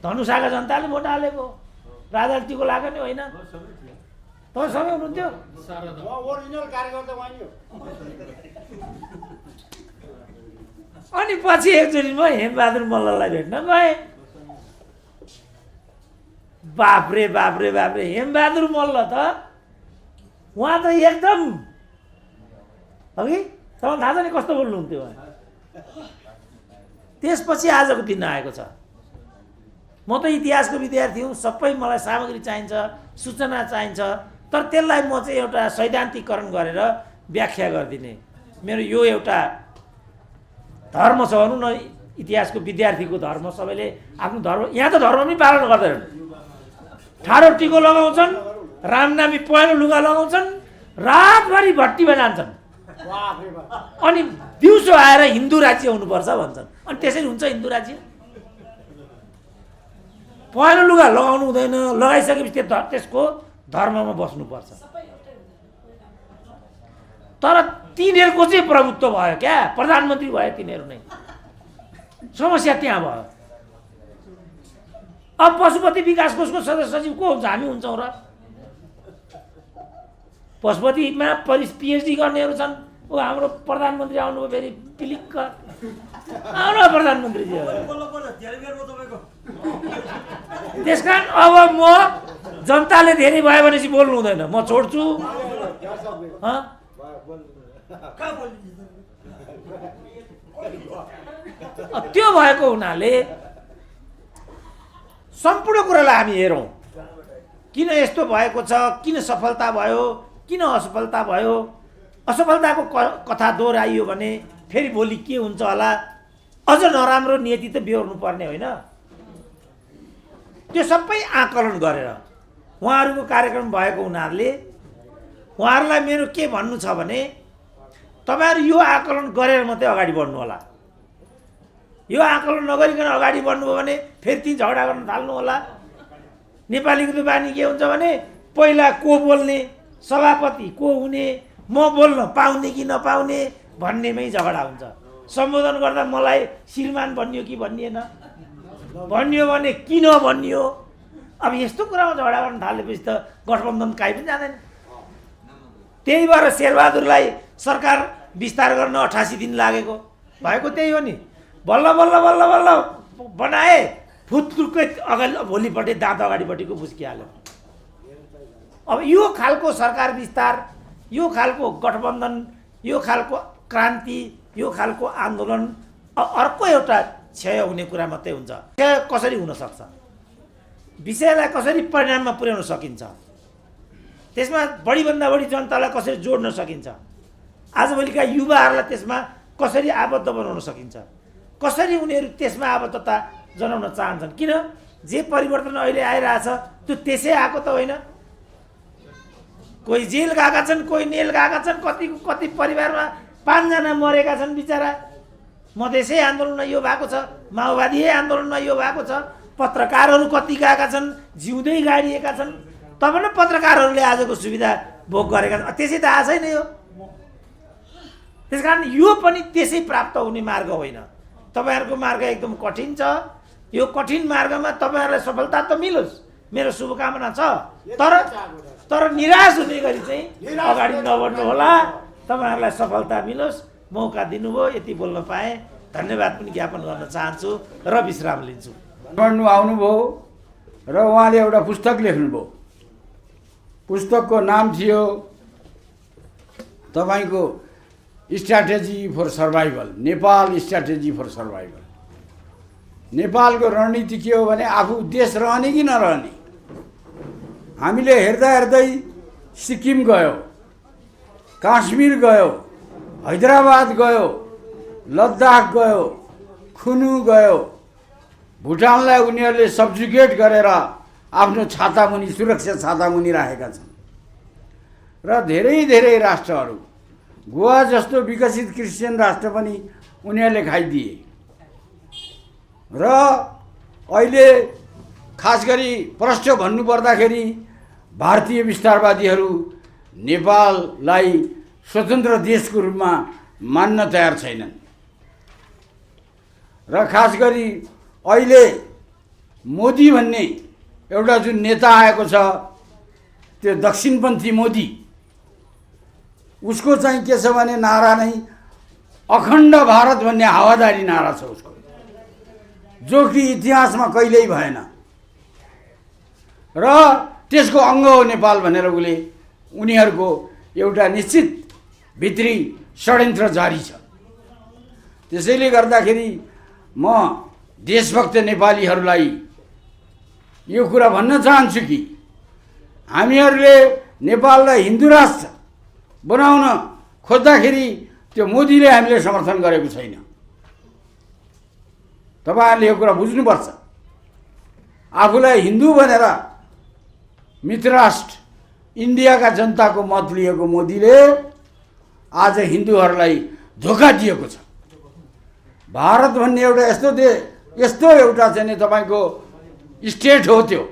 धनुषाका जनताले भोट हालेको, राजनीतिको लाग्यो नि होइन। तपाईँ सँगै हुनुहुन्थ्यो? ओरिजिनल कार्यकर्ता बन्यो। अनि पछि एकचोटि म हेमबहादुर मल्ललाई भेट्न गएँ। बाफ्रे बाफ्रे बाफ्रे, हेमबहादुर मल्ल त उहाँ त एकदम अघि तपाईँलाई थाहा छ नि कस्तो बोल्नुहुन्थ्यो उहाँ। त्यसपछि आजको दिन आएको छ। म त इतिहासको विद्यार्थी हुँ, सबै मलाई सामग्री चाहिन्छ, सूचना चाहिन्छ, तर त्यसलाई म चाहिँ एउटा सैद्धान्तिकरण गरेर व्याख्या गरिदिने। मेरो यो एउटा धर्म छ भनौँ न, इतिहासको विद्यार्थीको धर्म। सबैले आफ्नो धर्म, यहाँ त धर्म पनि पालन गर्दैनन्। ठाडो टिको लगाउँछन्, रामनामी पहेँलो लुगा लगाउँछन्, रातभरि भट्टीमा जान्छन्, अनि दिउँसो आएर हिन्दू राज्य हुनुपर्छ भन्छन्। अनि त्यसरी हुन्छ हिन्दू राज्य? पहेँलो लुगा लगाउनु हुँदैन, लगाइसकेपछि त्यसको धर्ममा बस्नुपर्छ। तर तिनीहरूको चाहिँ प्रभुत्व भयो क्या, प्रधानमन्त्री भयो तिनीहरू नै। समस्या त्यहाँ भयो। अब पशुपति विकास कोषको सदस्य सचिव को हुन्छ? हामी हुन्छौँ र? पशुपतिमा PhD गर्नेहरू छन्। ऊ हाम्रो प्रधानमन्त्री आउनुभयो फेरि पिलिक्क आउनु प्रधानमन्त्रीजी। त्यसकारण अब म जनताले धेरै भयो भनेपछि बोल्नु हुँदैन, म छोड्छु। त्यो भएको हुनाले सम्पूर्ण कुरालाई हामी हेरौँ, किन यस्तो भएको छ, किन सफलता भयो, किन असफलता भयो। असफलताको कथा दोहोऱ्याइयो भने फेरि भोलि के हुन्छ होला, अझ नराम्रो नीति त बेहोर्नु पर्ने होइन। त्यो सबै आकलन गरेर उहाँहरूको कार्यक्रम भएको हुनाले उहाँहरूलाई मेरो के भन्नु छ भने तपाईँहरू यो आकलन गरेर मात्रै अगाडि बढ्नु होला। यो आकलन नगरिकन अगाडि बढ्नुभयो भने फेरि ती झगडा गर्न थाल्नु होला। नेपालीको त बानी के हुन्छ भने पहिला को बोल्ने, सभापति को हुने, म बोल्न पाउने कि नपाउने भन्नेमै झगडा हुन्छ। सम्बोधन गर्दा मलाई श्रीमान भनियो कि भनिएन, भनियो भने किन भनियो। अब यस्तो कुरामा झगडा गर्न थालेपछि त गठबन्धन काहीँ पनि जाँदैन। त्यही भएर शेरबहादुरलाई सरकार विस्तार गर्न 88 दिन लागेको भएको त्यही हो नि। बल्ल बल्ल बल्ल बल्ल बनाए, फुत्रुकै अगाडि भोलिपट्टि दाँत अगाडिपट्टिको फुस्किहाल्यो। अब यो खालको सरकार विस्तार, यो खालको गठबन्धन, यो खालको क्रान्ति, यो खालको आन्दोलन अर्को एउटा क्षय हुने कुरा मात्रै हुन्छ। क्षय कसरी हुन सक्छ, विषयलाई कसरी परिणाममा पुर्याउन सकिन्छ, त्यसमा बढीभन्दा बढी जनतालाई कसरी जोड्न सकिन्छ, आजभोलिका युवाहरूलाई त्यसमा कसरी आबद्ध बनाउन सकिन्छ, कसरी उनीहरू त्यसमा आबद्धता जनाउन चाहन्छन्। किन जे परिवर्तन अहिले आइरहेछ त्यो त्यसै आएको त होइन। कोही जेल गएका छन्, कोही नेल गएका छन्, कति परिवारमा 5 जना मरेका छन् बिचरा। मधेसै आन्दोलनमा यो भएको छ, माओवादी आन्दोलनमा यो भएको छ, पत्रकारहरू कति गएका छन्, जिउँदै गाडिएका छन्। तब न पत्रकारहरूले आजको सुविधा भोग गरेका छन्, त्यसै त आशै नै हो। त्यसकारण यो पनि त्यसै प्राप्त हुने मार्ग होइन। तपाईँहरूको मार्ग एकदम कठिन छ। यो कठिन मार्गमा तपाईँहरूलाई सफलता त मिलोस्, मेरो शुभकामना छ। तर निराश हुने गरी चाहिँ अगाडि नबढ्नु होला। तपाईँहरूलाई सफलता मिलोस्। मौका दिनुभयो, यति बोल्न पाएँ, धन्यवाद पनि ज्ञापन गर्न चाहन्छु र विश्राम लिन्छु। बढ्नु आउनुभयो र उहाँले एउटा पुस्तक लेख्नुभयो। पुस्तकको नाम थियो तपाईँको strategy for survival, Nepal strategy for survival. नेपालको रणनीति के हो भने आफू देश रहने कि नरहने। हामीले हेर्दा हेर्दै सिक्किम गयो, काश्मीर गयो, हैदराबाद गयो, लद्दाख गयो, खुनु गयो। भुटानलाई उनीहरूले सब्जुगेट गरेर आफ्नो छातामुनि, सुरक्षा छातामुनि राखेका छन्। र धेरै धेरै राष्ट्रहरू, गोवा जस्तो विकसित क्रिस्चियन राष्ट्र पनि उनीहरूले खाइदिए। र अहिले खास गरी प्रष्ट भन्नुपर्दाखेरि भारतीय विस्तारवादीहरू नेपाललाई स्वतन्त्र देशको रूपमा मान्न तयार छैनन्। र खास गरी अहिले मोदी भन्ने एउटा जुन नेता आएको छ, त्यो दक्षिणपन्थी मोदी, उसको चाहिँ के छ भने नारा नै अखण्ड भारत भन्ने हावादारी नारा छ उसको, जो कि इतिहासमा कहिल्यै भएन। र त्यसको अङ्ग हो नेपाल भनेर उनीहरूको एउटा निश्चित भित्री षड्यन्त्र जारी छ। त्यसैले गर्दाखेरि म देशभक्त नेपालीहरूलाई यो कुरा भन्न चाहन्छु कि हामीहरूले नेपाललाई हिन्दू राष्ट्र बनाउन खोज्दाखेरि त्यो मोदीले हामीले समर्थन गरेको छैन। तपाईहरुले यो कुरा बुझ्नुपर्छ। आफूलाई हिन्दू भनेर मित्र राष्ट्र इन्डियाका जनताको मत लिएको मोदीले आज हिन्दूहरूलाई धोका दिएको छ। भारत भन्ने एउटा यस्तो एउटा चाहिँ तपाईको स्टेट हो। त्यो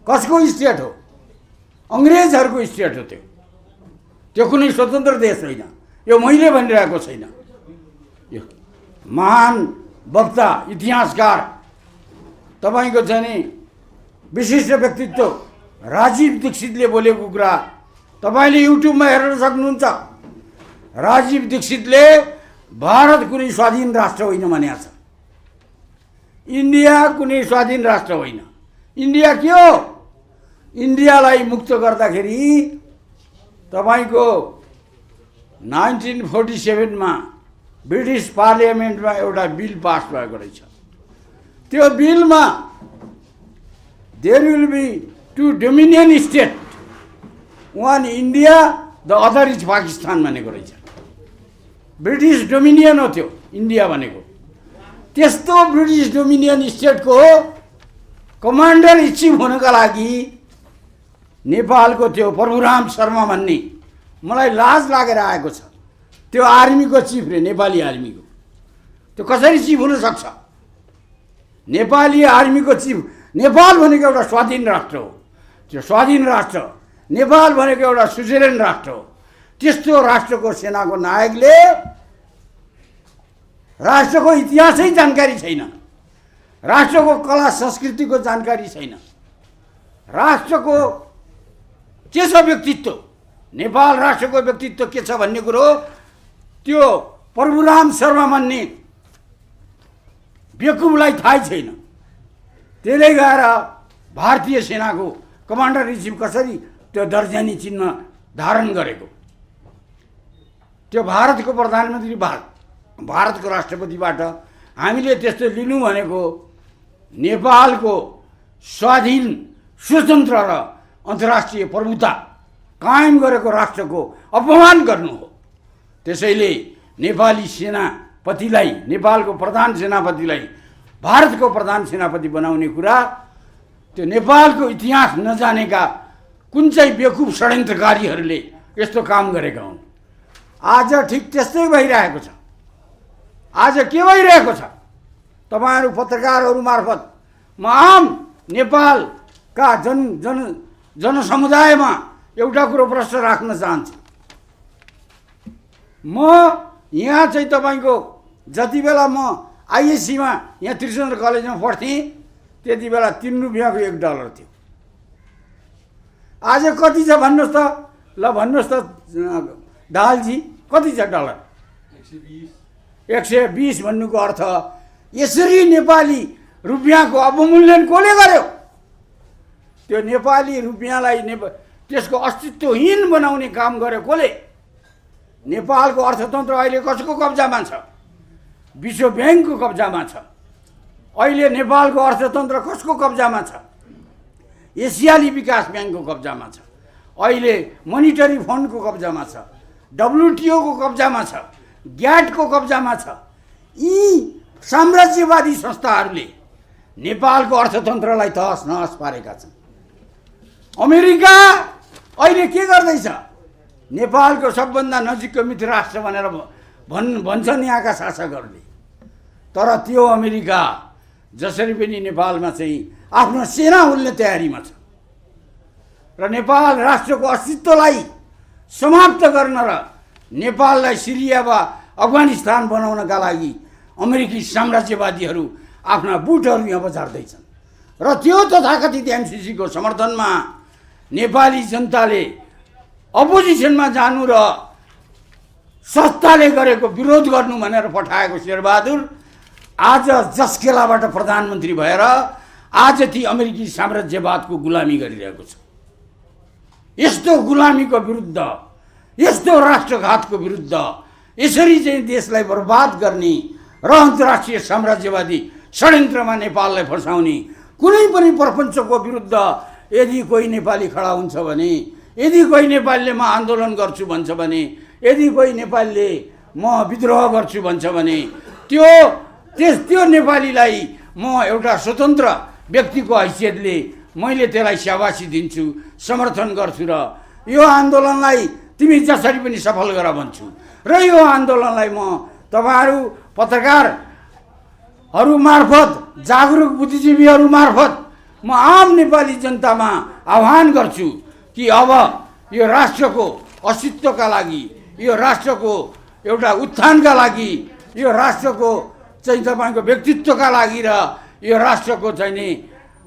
कसको स्टेट हो? अंग्रेजहरूको स्टेट हो। त्यो कुनै स्वतन्त्र देश होइन। यो मैले भनिरहेको छैन। यो महान वक्ता इतिहासकार तपाईको चाहिँ विशिष्ट व्यक्तित्व राजीव दीक्षितले बोलेको कुरा तपाईँले युट्युबमा हेर्न सक्नुहुन्छ। राजीव दीक्षितले भारत कुनै स्वाधीन राष्ट्र होइन भनेको छ। इन्डिया कुनै स्वाधीन राष्ट्र होइन। इन्डिया के हो? इन्डियालाई मुक्त गर्दाखेरि तपाईँको 1947 मा ब्रिटिस पार्लियामेन्टमा एउटा बिल पास भएको रहेछ। त्यो बिलमा there will be two dominion state, one India the other is Pakistan भनेको रहेछ। ब्रिटिस डोमिनियन हो त्यो इन्डिया भनेको। त्यस्तो ब्रिटिस डोमिनियन स्टेटको कमान्डर इन चिफ हुनका लागि नेपालको त्यो प्रभुराम शर्मा भन्ने, मलाई लाज लागेर आएको छ। त्यो आर्मीको चिफ रे, नेपाली आर्मीको। त्यो कसरी चिफ हुन सक्छ? नेपाली आर्मीको चिफ। नेपाल भनेको एउटा स्वाधीन राष्ट्र हो। त्यो स्वाधीन राष्ट्र नेपाल भनेको एउटा सुजेरेन राष्ट्र हो। त्यस्तो राष्ट्रको सेनाको नायकले राष्ट्रको इतिहासै जानकारी छैन, राष्ट्रको कला संस्कृतिको जानकारी छैन, राष्ट्रको के छ व्यक्तित्व, नेपाल राष्ट्रको व्यक्तित्व के छ भन्ने कुरो त्यो प्रभुराम शर्मा भन्ने बेकुबलाई थाहै छैन। त्यसले गएर भारतीय सेनाको कमान्डर इन चिफ कसरी त्यो दर्जानी चिन्ह धारण गरेको? त्यो भारतको प्रधानमन्त्री, भारतको राष्ट्रपतिबाट हामीले त्यस्तो लिनु भनेको नेपालको स्वाधीन, स्वतन्त्र र अन्तर्राष्ट्रिय प्रभुता कायम गरेको राष्ट्रको अपमान गर्नु हो। त्यसैले नेपाली सेनापतिलाई, नेपालको प्रधान सेनापतिलाई भारतको प्रधान सेनापति बनाउने कुरा त्यो नेपालको इतिहास नजानेका कुन चाहिँ बेकुब षड्यन्त्रकारीहरूले यस्तो काम गरेका हुन्। आज ठिक त्यस्तै भइरहेको छ। आज के भइरहेको छ? तपाईँहरू पत्रकारहरू मार्फत म आम नेपालका जनसमुदायमा एउटा कुरो प्रश्न राख्न चाहन्छु। म यहाँ चाहिँ तपाईँको जति बेला म आइएससीमा यहाँ त्रिचन्द्र कलेजमा पढ्थेँ त्यति बेला 3 रुपियाँको $1 थियो। आज कति छ भन्नुहोस् त? ल भन्नुहोस् त दाहालजी, कति छ डलर? 120 भन्नुको अर्थ यसरी नेपाली रुपियाँको अवमूल्यन कसले गर्यो? त्यो नेपाली रुपियाँलाई त्यसको अस्तित्वहीन बनाउने काम गर्यो कसले? नेपालको अर्थतन्त्र अहिले कसको कब्जामा छ? विश्व ब्याङ्कको कब्जामा छ। अहिले नेपालको अर्थतन्त्र कसको कब्जामा छ? एसियाली विकास ब्याङ्कको कब्जामा छ। अहिले मोनिटरी फन्डको कब्जामा छ, WTOको कब्जामा छ, ग्याटको कब्जामा छ। यी साम्राज्यवादी संस्थाहरूले नेपालको अर्थतन्त्रलाई तहस नहस पारेका छन्। अमेरिका अहिले के गर्दैछ? नेपालको सबभन्दा नजिकको मित्र राष्ट्र भनेर भन्छन् यहाँका शासकहरूले। तर त्यो अमेरिका जसरी पनि नेपालमा चाहिँ आफ्नो सेना उल्ने तयारीमा छ र नेपाल राष्ट्रको अस्तित्वलाई समाप्त गर्न र नेपाललाई सिरिया वा अफगानिस्तान बनाउनका लागि अमेरिकी साम्राज्यवादीहरू आफ्ना बुटहरू यहाँ बजार्दैछन्। र त्यो तथाकथित एमसिसीको समर्थनमा नेपाली जनताले अपोजिसनमा जानु र सत्ताले गरेको विरोध गर्नु भनेर पठाएको शेरबहादुर आज जसखेलाबाट प्रधानमन्त्री भएर आज ती अमेरिकी साम्राज्यवादको गुलामी गरिरहेको छ। यस्तो गुलामीको विरुद्ध, यस्तो राष्ट्रघातको विरुद्ध यसरी चाहिँ देशलाई बर्बाद गर्ने र अन्तर्राष्ट्रिय साम्राज्यवादी षड्यन्त्रमा नेपाललाई फसाउने कुनै पनि प्रपञ्चको विरुद्ध यदि कोही नेपाली खडा हुन्छ भने, यदि कोही नेपालीले म आन्दोलन गर्छु भन्छ भने, यदि कोही नेपालीले म विद्रोह गर्छु भन्छ भने त्यो नेपालीलाई म एउटा स्वतन्त्र व्यक्तिको हैसियतले मैले त्यसलाई स्याबासी दिन्छु, समर्थन गर्छु र यो आन्दोलनलाई तिमी जसरी पनि सफल गर भन्छु। र यो आन्दोलनलाई म तपाईँहरू पत्रकारहरू मार्फत, जागरुक बुद्धिजीवीहरू मार्फत म आम नेपाली जनतामा आह्वान गर्छु कि अब यो राष्ट्रको अस्तित्वका लागि, यो राष्ट्रको एउटा उत्थानका लागि, यो राष्ट्रको चाहिँ तपाईँको व्यक्तित्वका लागि र यो राष्ट्रको चाहिँ नि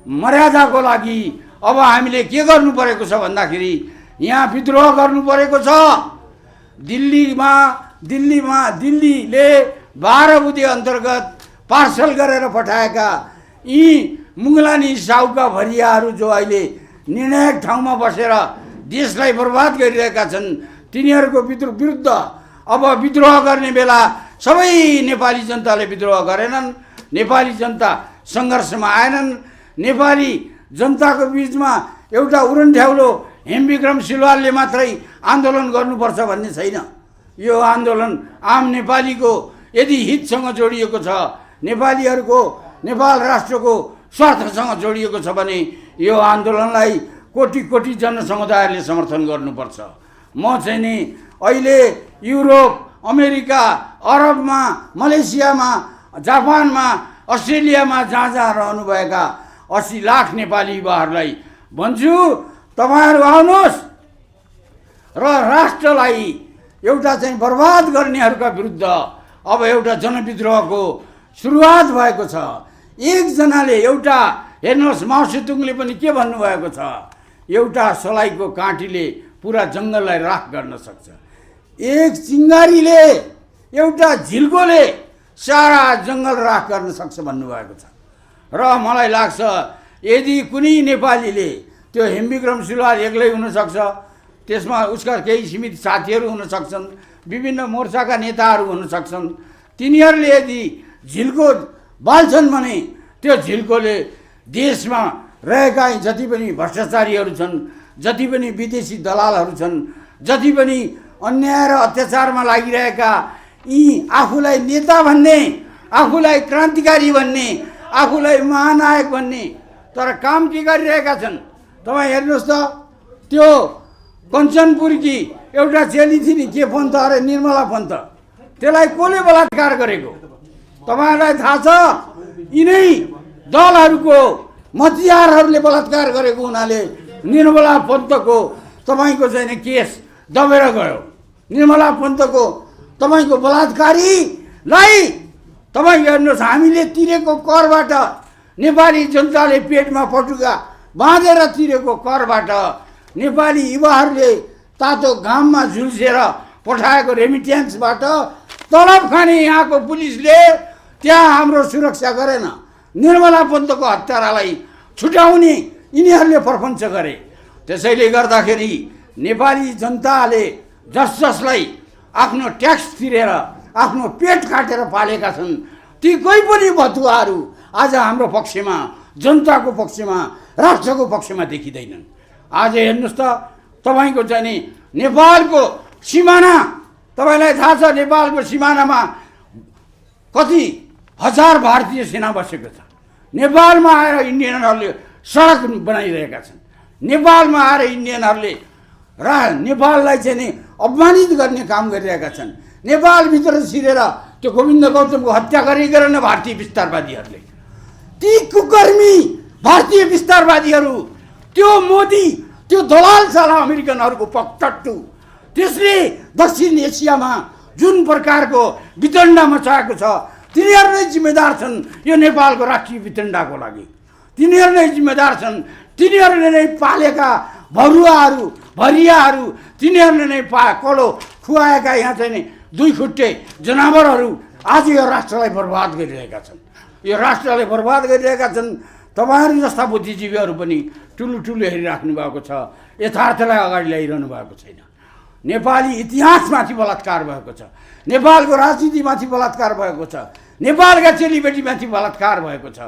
मर्यादाको लागि अब हामीले के गर्नु परेको छ भन्दाखेरि यहाँ विद्रोह गर्नु परेको छ। दिल्लीले 12 बुँदे अन्तर्गत पार्सल गरेर पठाएका यी मुगलानी साउका भरियाहरू जो अहिले निर्णायक ठाउँमा बसेर देशलाई बर्बाद गरिरहेका छन्, तिनीहरूको विरुद्ध अब विद्रोह गर्ने बेला सबै नेपाली जनताले विद्रोह गरेनन्। नेपाली जनता सङ्घर्षमा आएनन्। नेपाली जनताको बिचमा एउटा उरन्ठ्याउलो हेमविक्रम सिलवालले मात्रै आन्दोलन गर्नुपर्छ भन्ने छैन। यो आन्दोलन आम नेपालीको यदि हितसँग जोडिएको छ, नेपालीहरूको नेपाल राष्ट्रको स्वार्थसँग जोडिएको छ भने यो आन्दोलनलाई कोटी कोटी जनसमुदायले समर्थन गर्नुपर्छ। म चाहिँ नि अहिले युरोप, अमेरिका, अरबमा, मलेसियामा, जापानमा, अस्ट्रेलियामा जहाँ रहनुभएका 80 लाख नेपाली युवाहरूलाई भन्छु, तपाईँहरू आउनुहोस् र राष्ट्रलाई एउटा चाहिँ बर्बाद गर्नेहरूका विरुद्ध अब एउटा जनविद्रोहको सुरुवात भएको छ। एकजनाले एउटा हेर्नुहोस्, माओ सेतुङले पनि के भन्नुभएको छ, एउटा सलाइको काँटीले पुरा जङ्गललाई राख गर्न सक्छ, एक चिङ्गारीले एउटा झिल्कोले सारा जङ्गल राख गर्न सक्छ भन्नुभएको छ। र मलाई लाग्छ यदि कुनै नेपालीले त्यो हेमविक्रम सिलवाल एक्लै हुनसक्छ, त्यसमा उसका केही सीमित साथीहरू हुन सक्छन्, विभिन्न मोर्चाका नेताहरू हुन सक्छन्, तिनीहरूले यदि झिल्को बाल्छन् भने त्यो झिल्कोले देशमा रहेका जति पनि भ्रष्टाचारीहरू छन्, जति पनि विदेशी दलालहरू छन्, जति पनि अन्याय र अत्याचारमा लागिरहेका यी आफूलाई नेता भन्ने, आफूलाई क्रान्तिकारी भन्ने, आफूलाई महानायक भन्ने तर काम के गरिरहेका छन्। तपाईँ हेर्नुहोस् त, त्यो कञ्चनपुरकी एउटा चेली थिए नि, के पन्त अरे, निर्मला पन्त, त्यसलाई कसले बलात्कार गरेको तपाईँहरूलाई थाहा छ? यिनै दलहरूको मतियारहरूले बलात्कार गरेको हुनाले निर्मला पन्तको तपाईँको चाहिँ केस दबेर गयो। निर्मला पन्तको तपाईँको बलात्कारीलाई तपाईँ हेर्नुहोस्, हामीले तिरेको करबाट, नेपाली जनताले पेटमा पटुका बाँधेर तिरेको करबाट, नेपाली युवाहरूले तातो घाममा झुल्सेर पठाएको रेमिट्यान्सबाट तलब खाने यहाँको पुलिसले त्यहाँ हाम्रो सुरक्षा गरेन। निर्मला पन्तको हत्यारालाई छुटाउने यिनीहरूले प्रपञ्च गरे। त्यसैले गर्दाखेरि नेपाली जनताले जसलाई आफ्नो ट्याक्स तिरेर आफ्नो पेट काटेर पालेका छन्, ती कोही पनि भतुवाहरू आज हाम्रो पक्षमा, जनताको पक्षमा, राष्ट्रको पक्षमा देखिँदैनन्। आज हेर्नुहोस् त, तपाईँको चाहिँ नि नेपालको सिमाना, तपाईँलाई थाहा छ नेपालको सिमानामा कति हजार भारतीय सेना बसेको छ। नेपालमा आएर इन्डियनहरूले सडक बनाइरहेका छन्। नेपालमा आएर इन्डियनहरूले नेपाललाई चाहिँ नि अपमानित गर्ने काम गरिरहेका छन्। नेपालभित्र छिरेर त्यो गोविन्द गौतमको हत्या गरिकन भारतीय विस्तारवादीहरूले, ती कुकर्मी भारतीय विस्तारवादीहरू, त्यो मोदी, त्यो दलाल साला अमेरिकनहरूको पक्टट्टु, त्यसले दक्षिण एसियामा जुन प्रकारको वितण्डा मचाएको छ, तिनीहरू नै जिम्मेदार छन् यो नेपालको राष्ट्रिय वितण्डाको लागि। तिनीहरू नै जिम्मेदार छन्। तिनीहरूले नै पालेका भरुवाहरू, भरियाहरू, तिनीहरूले नै कलो खुवाएका यहाँ चाहिँ नि 2 खुट्टे जनावरहरू आज यो राष्ट्रलाई बर्बाद गरिरहेका छन्। यो राष्ट्रलाई बर्बाद गरिरहेका छन्। तपाईँहरू जस्ता बुद्धिजीवीहरू पनि ठुलो हेरिराख्नु भएको छ, यथार्थलाई अगाडि ल्याइरहनु भएको छैन। नेपाली इतिहासमाथि बलात्कार भएको छ, नेपालको राजनीतिमाथि बलात्कार भएको छ, नेपालका चेलीबेटीमाथि बलात्कार भएको छ।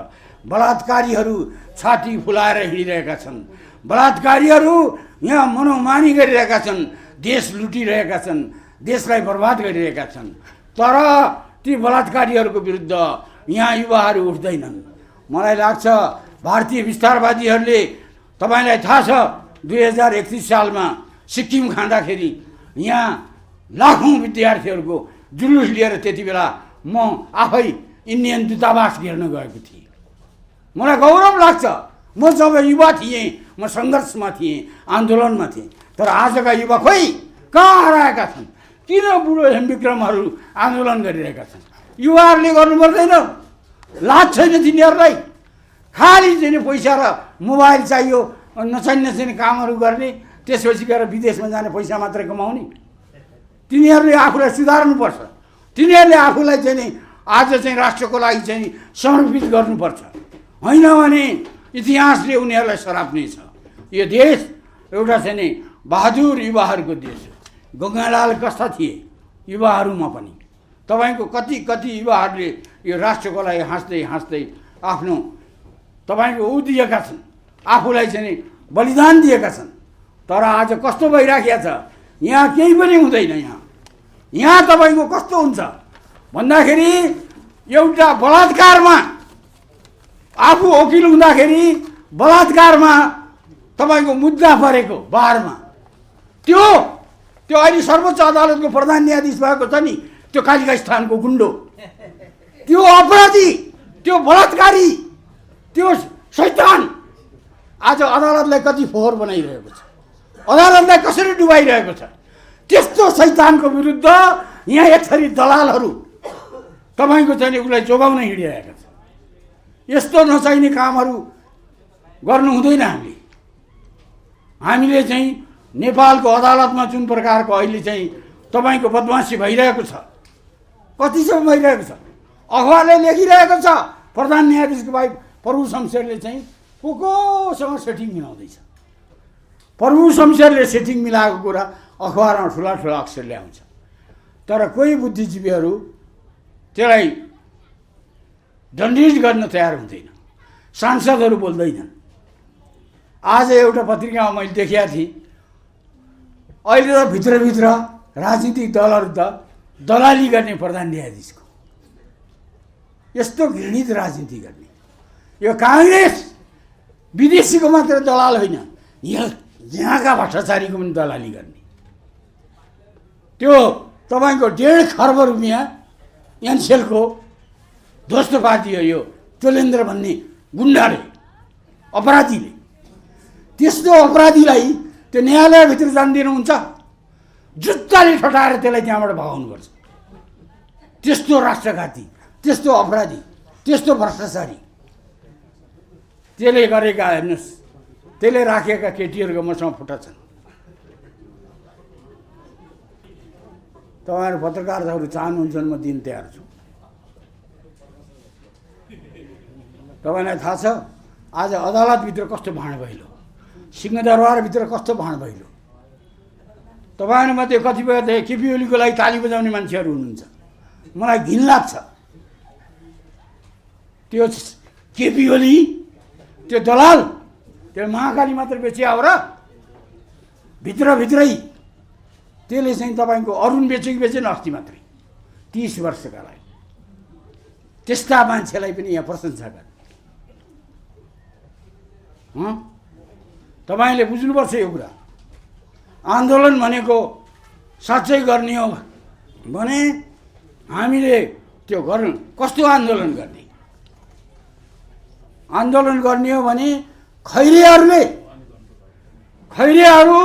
बलात्कारीहरू छाती फुलाएर हिँडिरहेका छन्। बलात्कारीहरू यहाँ मनोमानी गरिरहेका छन्, देश लुटिरहेका छन्, देशलाई बर्बाद गरिरहेका छन्। तर ती बलात्कारीहरूको विरुद्ध यहाँ युवाहरू उठ्दैनन्। मलाई लाग्छ भारतीय विस्तारवादीहरूले, तपाईँलाई थाहा छ 2031 सालमा सिक्किम खाँदाखेरि यहाँ लाखौँ विद्यार्थीहरूको जुलुस लिएर त्यति बेला म आफै इन्डियन दूतावास घेर्न गएको थिएँ। मलाई गौरव लाग्छ। म जब युवा थिएँ, म सङ्घर्षमा थिएँ, आन्दोलनमा थिएँ। तर आजका युवा खोइ कहाँ हराएका छन्? किन बुढो हेमविक्रमहरू आन्दोलन गरिरहेका छन्? युवाहरूले गर्नु पर्दैन? लाज छैन तिनीहरूलाई? खालि चाहिँ पैसा र मोबाइल चाहियो, नचाहिने कामहरू गर्ने, त्यसपछि गएर विदेशमा जाने पैसा मात्रै कमाउने। तिनीहरूले आफूलाई सुधार्नुपर्छ। तिनीहरूले आफूलाई चाहिँ नि आज चाहिँ राष्ट्रको लागि चाहिँ समर्पित गर्नुपर्छ। होइन भने इतिहासले उनीहरूलाई सराप्ने छ। यो देश एउटा चाहिँ नि बहादुर युवाहरूको देश हो। गङ्गालाल कस्ता थिए युवाहरूमा पनि? तपाईँको कति कति युवाहरूले यो राष्ट्रको लागि हाँस्दै हाँस्दै आफ्नो तपाईँको ऊ दिएका छन्, आफूलाई चाहिँ नि बलिदान दिएका छन्। तर आज कस्तो भइराखेको छ? यहाँ केही पनि हुँदैन। यहाँ तपाईँको कस्तो हुन्छ भन्दाखेरि एउटा बलात्कारमा आफू वकिल हुँदाखेरि बलात्कारमा तपाईँको मुद्दा परेको बारमा त्यो अहिले सर्वोच्च अदालतको प्रधान न्यायाधीश भएको छ नि, त्यो कालिका स्थानको गुन्डो, त्यो अपराधी, त्यो बलात्कारी, त्यो शैतान आज अदालतलाई कति फोहोर बनाइरहेको छ, अदालतलाई कसरी डुबाइरहेको छ। त्यस्तो शैतानको विरुद्ध यहाँ एक थरी दलालहरू तपाईँको चाहिँ उसलाई जोगाउन हिँडिरहेका छ। यस्तो नचाहिने कामहरू गर्नु हुँदैन। हामीले चाहिँ नेपालको अदालतमा जुन प्रकारको अहिले चाहिँ तपाईँको बदमासी भइरहेको छ, कतिसम्म भइरहेको छ, अखबारले लेखिरहेको छ प्रधान न्यायाधीशको भाइ प्रभु शमशेरले चाहिँ कोसँग सेटिङ मिलाउँदैछ। प्रभु शमशेरले सेटिङ मिलाएको कुरा अखबारमा ठुला ठुला अक्षरले आउँछ। तर कोही बुद्धिजीवीहरू त्यसलाई दण्डित गर्न तयार हुँदैन, सांसदहरू बोल्दैनन्। आज एउटा पत्रिकामा मैले देखेको थिएँ, अहिले त भित्रभित्र राजनीतिक दलहरू त दलाली गर्ने प्रधान न्यायाधीशको, यस्तो घृणित राजनीति गर्ने। यो काङ्ग्रेस विदेशीको मात्र दलाल होइन, यहाँका भ्रष्टाचारीको पनि दलाली गर्ने। त्यो तपाईँको 1.5 खर्ब रुपियाँ एनसेलको ध्वस्त पार्टी हो यो चोलेन्द्र भन्ने गुन्डाले, अपराधीले। त्यस्तो अपराधीलाई त्यो न्यायालयभित्र जान दिनुहुन्छ? जुत्ताले ठटाएर त्यसलाई त्यहाँबाट भगाउनुपर्छ। त्यस्तो राष्ट्रघाती, त्यस्तो अपराधी, त्यस्तो भ्रष्टाचारी त्यसले गरेका हेर्नुहोस्, त्यसले राखेका केटीहरूको मसँग फुटा छन्। तपाईँहरू पत्रकारहरू चाहनुहुन्छ भने म दिन तयार छु। तपाईँलाई थाहा छ आज अदालतभित्र कस्तो भाँड भइलो, सिंहदरबारभित्र कस्तो भाँड भइलो। तपाईँहरूमध्ये कतिपय केपी ओलीको लागि ताली बजाउने मान्छेहरू हुनुहुन्छ, मलाई घिन लाग्छ। त्यो केपी ओली, त्यो दलाल, त्यो महाकाली मात्र बेचिया हो र? भित्रभित्रै त्यसले चाहिँ तपाईँको अरुण बेचेन अस्ति मात्रै 30 वर्षका लागि। त्यस्ता मान्छेलाई पनि यहाँ प्रशंसा गर्ने। तपाईँले बुझ्नुपर्छ यो कुरा। आन्दोलन भनेको साँच्चै गर्ने हो भने हामीले त्यो गर्नु, कस्तो आन्दोलन गर्ने? आन्दोलन गर्ने हो भने खैरेहरू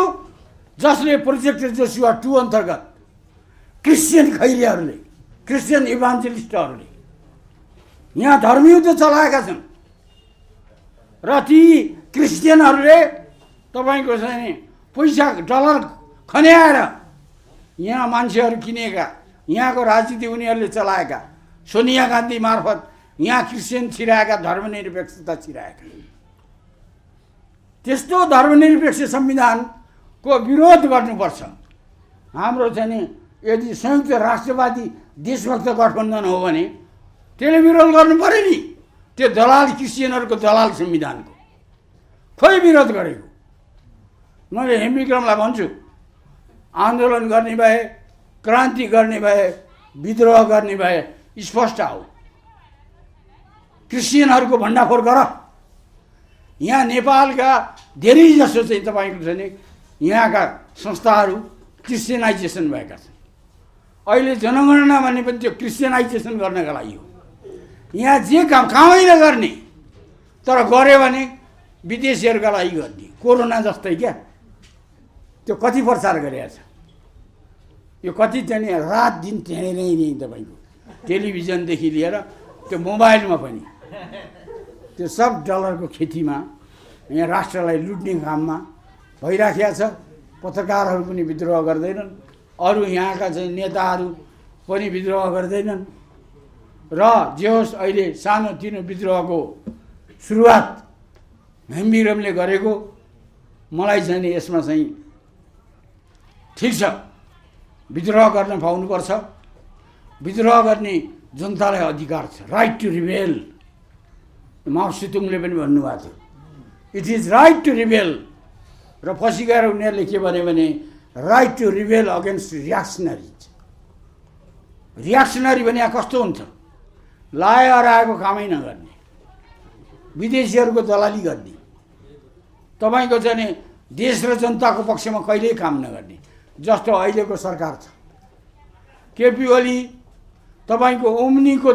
जसले प्रोजेक्ट जोसुवा 2 अन्तर्गत क्रिस्चियन खैरेहरूले, क्रिस्चियन इभान्जेलिस्टहरूले यहाँ धर्मयुद्ध चलाएका छन् र ती क्रिस्चियनहरूले तपाईँको चाहिँ पैसा डलर खन्याएर यहाँ मान्छेहरू किनेका, यहाँको राजनीति उनीहरूले चलाएका, सोनिया गान्धी मार्फत यहाँ क्रिस्चियन छिराएका, धर्मनिरपेक्षता छिराएका। त्यस्तो धर्मनिरपेक्ष संविधानको विरोध गर्नुपर्छ। हाम्रो चाहिँ नि यदि संयुक्त राष्ट्रवादी देशभक्त गठबन्धन हो भने त्यसले विरोध गर्नु पर्यो नि। त्यो दलाल क्रिस्चियनहरूको दलाल संविधानको खोइ विरोध गरेको। मैले हेमविक्रमलाई भन्छु, आन्दोलन गर्ने भए, क्रान्ति गर्ने भए, विद्रोह गर्ने भए स्पष्ट आऊ, क्रिस्चियनहरूको भण्डाफोर गर। यहाँ नेपालका धेरै जसो चाहिँ तपाईँको चाहिँ यहाँका संस्थाहरू क्रिस्चियनाइजेसन भएका छन्। अहिले जनगणना भन्ने पनि त्यो क्रिस्चियनाइजेसन गर्नका लागि हो। यहाँ जे कामै नगर्ने, तर गऱ्यो भने विदेशीहरूका लागि गर्ने। कोरोना जस्तै क्या, त्यो कति प्रचार गरेको छ। यो कति चाहिँ रात दिन टेँडै नै तपाईँको टेलिभिजनदेखि लिएर त्यो मोबाइलमा पनि त्यो सब डलरको खेतीमा यहाँ राष्ट्रलाई लुट्ने काममा भइराखेको छ। पत्रकारहरू पनि विद्रोह गर्दैनन्, अरू यहाँका चाहिँ नेताहरू पनि विद्रोह गर्दैनन् र जे होस् अहिले सानोतिनो विद्रोहको सुरुवात हेम्बिरमले गरेको मलाई चाहिँ नि यसमा चाहिँ ठिक छ, विद्रोह गर्न पाउनुपर्छ। विद्रोह गर्ने जनतालाई अधिकार छ, राइट टु रिबेल। माओ सेतुङले पनि भन्नुभएको थियो, it is right to rebel. र पछि गएर उनीहरूले के भन्यो भने right to rebel against reactionaries. Reactionary भने कस्तो हुन्छ? लाए हराएको कामै नगर्ने, विदेशीहरूको दलाली गर्ने, तपाईँको चाहिँ देश र जनताको पक्षमा कहिल्यै काम नगर्ने, जस्तो अहिलेको सरकार छ। केपी ओली तपाईँको ओम्नीको